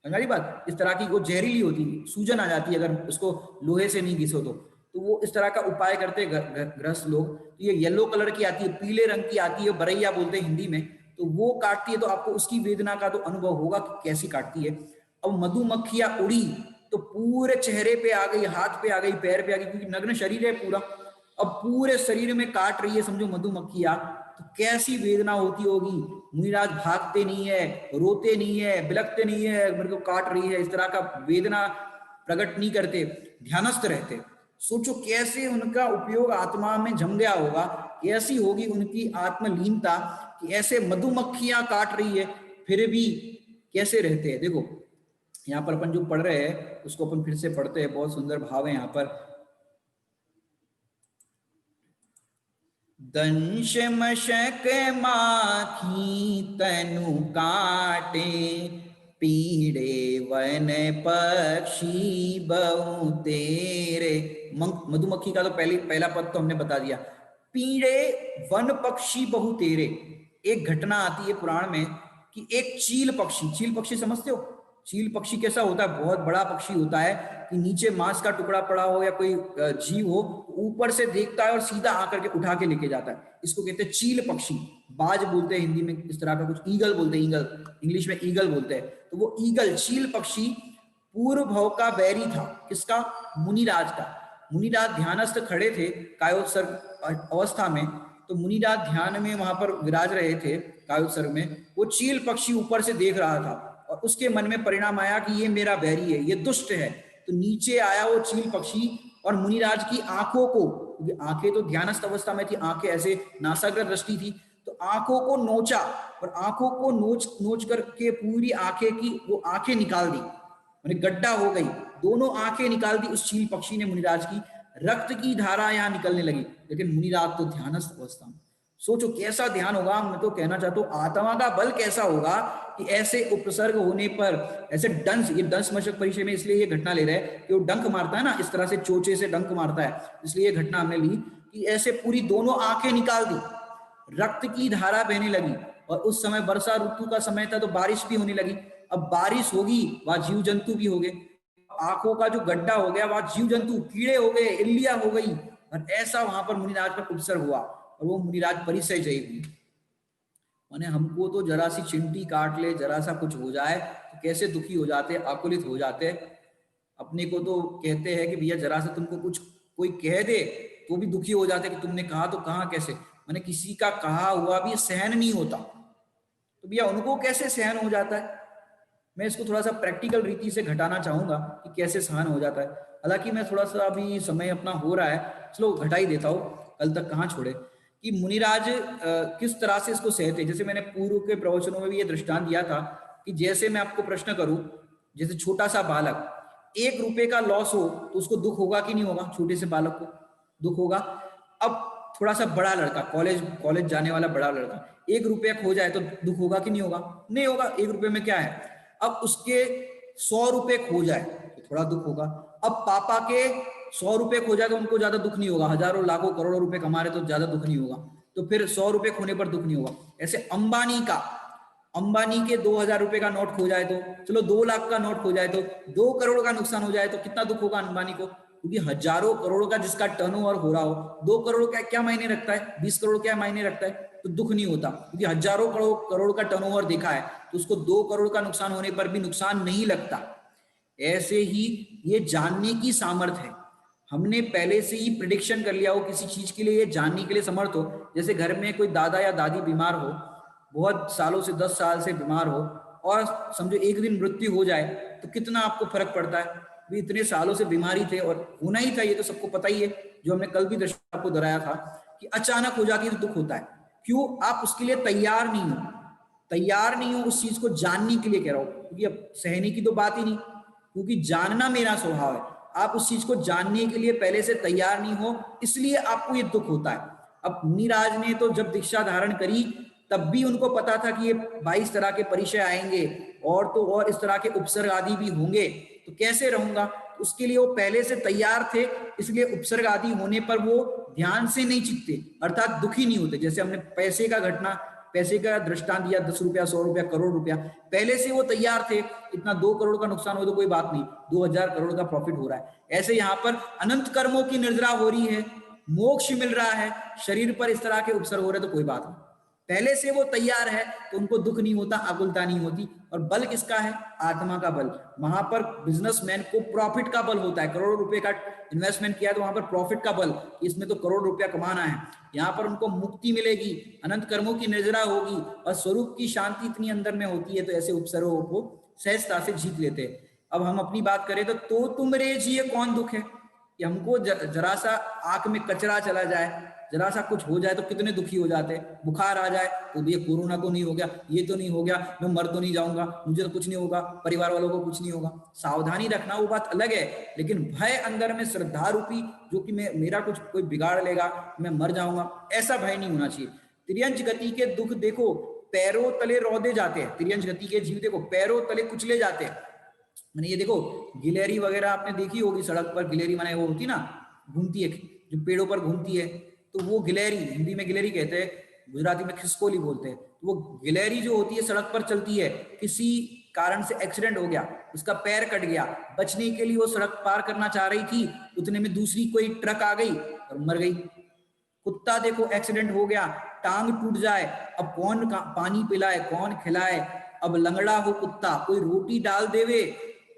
हमारी बात इस तरह की, वो जहरीली होती है, सूजन आ जाती है अगर उसको लोहे से नहीं घिसो तो वो इस तरह का उपाय करते हैं गृहस्थ लोग। तो ये येलो कलर की आती है, पीले रंग की आती है, बरैया बोलते हैं हिंदी में। तो वो काटती है तो आपको उसकी वेदना का तो अनुभव होगा कि कैसी काटती है। अब मधुमक्खियां उड़ी तो पूरे चेहरे पे आ गई, हाथ पे आ गई, पैर पे आ गई, क्योंकि नग्न शरीर है पूरा। अब पूरे शरीर में काट रही है, समझो मधुमक्खियां, तो कैसी वेदना होती होगी। मुनिराज भागते नहीं है, रोते नहीं है, बिलखते नहीं है, मेरे को काट रही है, इस तरह का वेदना प्रकट नहीं करते, ध्यानस्थ रहते। सोचो कैसे उनका उपयोग आत्मा में जम गया होगा, कैसी होगी उनकी आत्मलीनता कि ऐसे मधुमक्खियां काट रही है फिर भी कैसे रहते हैं। देखो यहाँ पर अपन जो पढ़ रहे हैं उसको अपन फिर से पढ़ते हैं, बहुत सुंदर भाव है यहाँ पर। दंश मशक माखी तनु काटे, पीड़े वन पक्षी बहु तेरे। मधुमक्खी का तो पहला पद तो हमने बता दिया। पीड़े वन पक्षी बहु तेरे। एक घटना आती है पुराण में कि एक चील पक्षी समझते हो? चील पक्षी कैसा होता है? बहुत बड़ा पक्षी होता है कि नीचे मांस का टुकड़ा पड़ा हो या कोई जीव हो, ऊपर से देखता है और सीधा आकर के उठा के लेके जाता है। इसको कहते हैं चील पक्षी। बाज बोलते हैं हिंदी में इस तरह का कुछ, ईगल बोलते हैं, ईगल इंग्लिश में ईगल बोलते हैं। तो वो ईगल चील पक्षी पूर्व भव का बैरी था। किसका? मुनिराज का। मुनिराज ध्यानस्थ खड़े थे कायोत्सर्ग अवस्था में, तो मुनिराज ध्यान में वहां पर विराज रहे थे कायोत्सर्ग में। वो चील पक्षी ऊपर से देख रहा था और उसके मन में परिणाम आया कि ये मेरा बैरी है, ये दुष्ट है। तो नीचे आया वो चील पक्षी और मुनिराज की आंखों को, क्योंकि आंखें तो ध्यानस्थ अवस्था में थी, आंखें ऐसे नासाग्र दृष्टि थी, तो आंखों को नोचा और आंखों को नोच करके पूरी आंखें की वो आंखें निकाल दी, माने गड्ढा हो गई, दोनों आंखें निकाल दी उस चील पक्षी ने मुनिराज की। रक्त की धारा यहां निकलने लगी, लेकिन मुनिराज तो ध्यानस्थ अवस्था में। सोचो कैसा ध्यान होगा। मैं तो कहना चाहता हूं आत्मा का बल कैसा होगा कि ऐसे उपसर्ग होने पर, ऐसे डंस, ये दंश मशक परिचय में इसलिए ये घटना ले रहे हैं कि वो डंक मारता है ना, इस तरह से चोचे से डंक मारता है, इसलिए ये घटना हमने ली कि ऐसे पूरी दोनों आंखें निकाल दी, रक्त की धारा बहने लगी। और उस समय वर्षा ऋतु का समय था तो बारिश भी होने लगी। अब बारिश होगी वहां जीव जंतु भी हो गए, आंखों का जो गड्ढा हो गया वहां जीव जंतु, कीड़े हो गए, इल्लियां हो गई, और ऐसा वहां पर मुनिराज पर उपसर्ग हुआ और वो मुनिराज परिचय जयी हुई। माने हमको तो जरा सी चिंटी काट ले, जरा सा कुछ हो जाए तो कैसे दुखी हो जाते, आकुलित हो जाते। अपने को तो कहते हैं कि भैया जरा सा तुमको कुछ कोई कह दे तो भी दुखी हो जाते कि तुमने कहा तो कहा कैसे, माने किसी का कहा हुआ भी सहन नहीं होता, तो भैया उनको कैसे सहन हो जाता है। मैं इसको थोड़ा सा प्रैक्टिकल रीति से घटाना चाहूंगा कि कैसे सहन हो जाता है। हालांकि मैं थोड़ा सा अभी समय अपना हो रहा है, चलो घटा ही देता हूँ, कल तक कहाँ छोड़े। कि मुनिराज किस तरह से इसको सहते। जैसे मैंने पूर्व के प्रवचनों में भी ये दृष्टांत दिया था कि जैसे मैं आपको प्रश्न करूं, जैसे छोटा सा बालक 1 रुपए का लॉस हो तो उसको दुख होगा कि नहीं होगा? छोटे से बालक को दुख होगा। अब थोड़ा सा बड़ा लड़का, कॉलेज जाने वाला बड़ा लड़का, 1 रुपया खो जाए तो दुख होगा कि नहीं होगा? नहीं होगा। 1 रुपये में क्या है? अब उसके 100 रुपए खो जाए तो थोड़ा दुख होगा। अब पापा के 100 रुपए खो जाए तो उनको ज्यादा दुख नहीं होगा, हजारों लाखों करोड़ों रुपए कमा रहे तो ज्यादा दुख नहीं होगा, तो फिर 100 रुपए खोने पर दुख नहीं होगा। ऐसे अंबानी के 2000 रुपए का नोट खो जाए तो, चलो 2 लाख का नोट खो जाए तो, 2 करोड़ का नुकसान हो जाए तो कितना दुख होगा अंबानी को? क्योंकि हजारों करोड़ का जिसका टर्नओवर हो रहा हो, 2 करोड़ का क्या मायने रखता है, 20 करोड़ क्या मायने रखता है, तो दुख नहीं होता। क्योंकि हजारों करोड़ का टर्नओवर देखा है तो उसको 2 करोड़ का नुकसान होने पर भी नुकसान नहीं लगता। ऐसे ही ये जानने की सामर्थ्य है। हमने पहले से ही प्रिडिक्शन कर लिया हो किसी चीज के लिए, ये जानने के लिए समर्थ हो। जैसे घर में कोई दादा या दादी बीमार हो, बहुत सालों से 10 साल से बीमार हो, और समझो एक दिन मृत्यु हो जाए तो कितना आपको फर्क पड़ता है? भी इतने सालों से बीमारी थे और होना ही था, ये तो सबको पता ही है। जो हमने कल भी दृष्टांत आपको दोहराया था कि अचानक हो जाती है तो दुख होता है। क्यों? आप उसके लिए तैयार नहीं हो उस चीज को जानने के लिए, कह रहा हूं, क्योंकि अब सहने की तो बात ही नहीं, क्योंकि जानना मेरा स्वभाव है। आप उस चीज को जानने के लिए पहले से तैयार नहीं हो, इसलिए आपको ये दुख होता है। अब मुनिराज ने तो जब दीक्षा धारण करी तब भी उनको पता था कि ये 22 तरह के परिचय आएंगे और तो और इस तरह के उपसर्ग आदि भी होंगे, तो कैसे रहूंगा? उसके लिए वो पहले से तैयार थे, इसलिए उपसर्ग आदि होने पर वो ध्यान से नहीं चिपते, अर्थात दुखी नहीं होते। जैसे हमने पैसे का दृष्टांत दिया, 10 रुपया, 100 रुपया, करोड़ रुपया, पहले से वो तैयार थे। इतना 2 करोड़ का नुकसान हो तो कोई बात नहीं, 2000 करोड़ का प्रॉफिट हो रहा है। ऐसे यहाँ पर अनंत कर्मों की निर्जरा हो रही है, मोक्ष मिल रहा है, शरीर पर इस तरह के उपसर्ग हो रहे तो कोई बात नहीं, पहले से वो तैयार है तो उनको दुख नहीं होता, आकुलता नहीं होती। और बल किसका है? आत्मा का बल। वहां पर बिजनेसमैन को प्रॉफिट का बल होता है। करोड़ों रुपए का इन्वेस्टमेंट किया तो वहां पर प्रॉफिट का बल, इसमें तो करोड़ रुपया कमाना है। यहाँ पर उनको मुक्ति मिलेगी, अनंत कर्मों की निर्जरा होगी और स्वरूप की शांति इतनी अंदर में होती है, तो ऐसे उपसर्गों को सहजता से जीत लेते हैं। अब हम अपनी बात करें तो तुम रे जिए कौन दुख है, कि हमको जरा सा आंख में कचरा चला जाए, जरा सा कुछ हो जाए तो कितने दुखी हो जाते हैं। बुखार आ जाए तो ये कोरोना तो नहीं हो गया, ये तो नहीं हो गया, मैं मर तो नहीं जाऊंगा, मुझे तो कुछ नहीं होगा, परिवार वालों को कुछ नहीं होगा। सावधानी रखना वो बात अलग है, लेकिन भय अंदर में श्रद्धा रूपी, जो कि मेरा कुछ कोई बिगाड़ लेगा, मैं मर जाऊंगा, ऐसा भय नहीं होना चाहिए। त्रियंच गति के दुख देखो, पैरों तले रौदे जाते हैं। तिर्यंश गति के जीव देखो पैरों तले कुचले जाते हैं। मैंने ये देखो गिलहरी वगैरह आपने देखी होगी सड़क पर, गिलहरी माने वो होती ना, घूमती है, जो पेड़ों पर घूमती है, तो वो गिलहरी, हिंदी में गिलहरी कहते हैं, गुजराती में खिसकोली बोलते हैं। तो वो गिलहरी जो होती है सड़क पर चलती है, किसी कारण से एक्सीडेंट हो गया, उसका पैर कट गया, बचने के लिए वो सड़क पार करना चाह रही थी, उतने में दूसरी कोई ट्रक आ गई और मर गई। कुत्ता देखो एक्सीडेंट हो गया, टांग टूट जाए, अब कौन पानी पिलाए, कौन खिलाए, अब लंगड़ा हो कुत्ता, कोई रोटी डाल देवे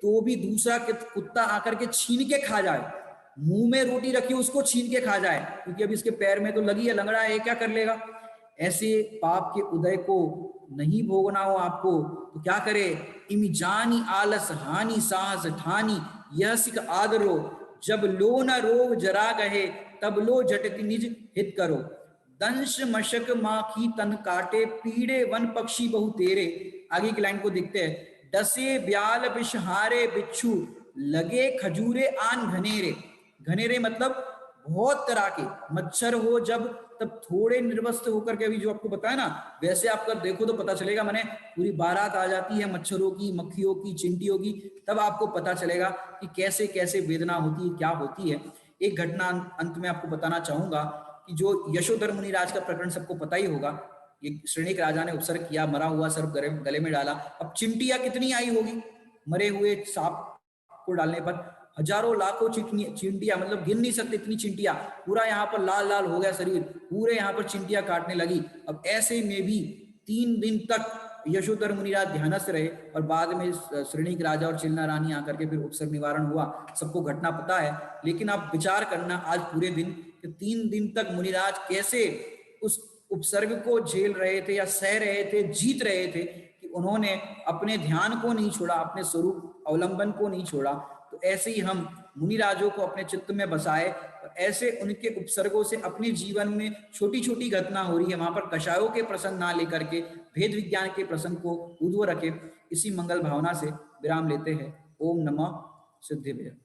तो भी दूसरा कुत्ता आकर के छीन के खा जाए, मुंह में रोटी रखी उसको छीन के खा जाए, क्योंकि अब इसके पैर में तो लगी है, लंगड़ा है, क्या कर लेगा। ऐसे पाप के उदय को नहीं भोगना हो आपको तो क्या करे, इमी जानी आलस हानि साहस ठानी, यह सिख आदरो, जब लो न रोग जरा गहे, तब लो जटति निज हित करो। दंश मशक माखी तन काटे, पीड़े वन पक्षी बहु तेरे। आगे की लाइन को देखते हैं, डसे ब्याल विषहारे बिच्छू, लगे खजूरे आन घनेरे। घनेरे मतलब बहुत तरह के मच्छर हो जब, तब थोड़े निर्वस्त्र होकर के, अभी जो आपको बताया ना वैसे आपका देखो तो पता चलेगा, मैंने पूरी बारात आ जाती है मच्छरों की, मक्खियों की, चिंटियों की, तब आपको पता चलेगा कि कैसे कैसे वेदना होती है, क्या होती है। एक घटना अंत में आपको बताना चाहूंगा कि जो यशोधर मुनिराज का प्रकरण सबको पता ही होगा। ये श्रेणिक राजा ने उपसर्ग किया, मरा हुआ सर्प गले में डाला, अब चिंटियां कितनी आई होगी मरे हुए सांप को डालने पर, हजारों लाखों चिंटियां, मतलब गिन नहीं सकते इतनी चिंटियां, पूरा यहाँ पर लाल लाल हो गया शरीर, पूरे यहाँ पर चिंटियां काटने लगी। अब ऐसे में भी 3 दिन तक यशोधर मुनिराज ध्यानस्थ रहे और बाद में श्रेणिक राजा और चिलना रानी आकर के फिर उपसर्ग निवारण हुआ, सबको घटना पता है। लेकिन आप विचार करना आज पूरे दिन, 3 दिन तक मुनिराज कैसे उस उपसर्ग को झेल रहे थे या सह रहे थे, जीत रहे थे, कि उन्होंने अपने ध्यान को नहीं छोड़ा, अपने स्वरूप अवलंबन को नहीं छोड़ा। तो ऐसे ही हम मुनिराजों को अपने चित्त में बसाए और ऐसे उनके उपसर्गों से अपने जीवन में छोटी छोटी घटना हो रही है वहां पर कषायों के प्रसंग ना लेकर के भेद विज्ञान के प्रसंग को ऊर्ध्व रखे। इसी मंगल भावना से विराम लेते हैं। ओम नमः सिद्धिभ्य।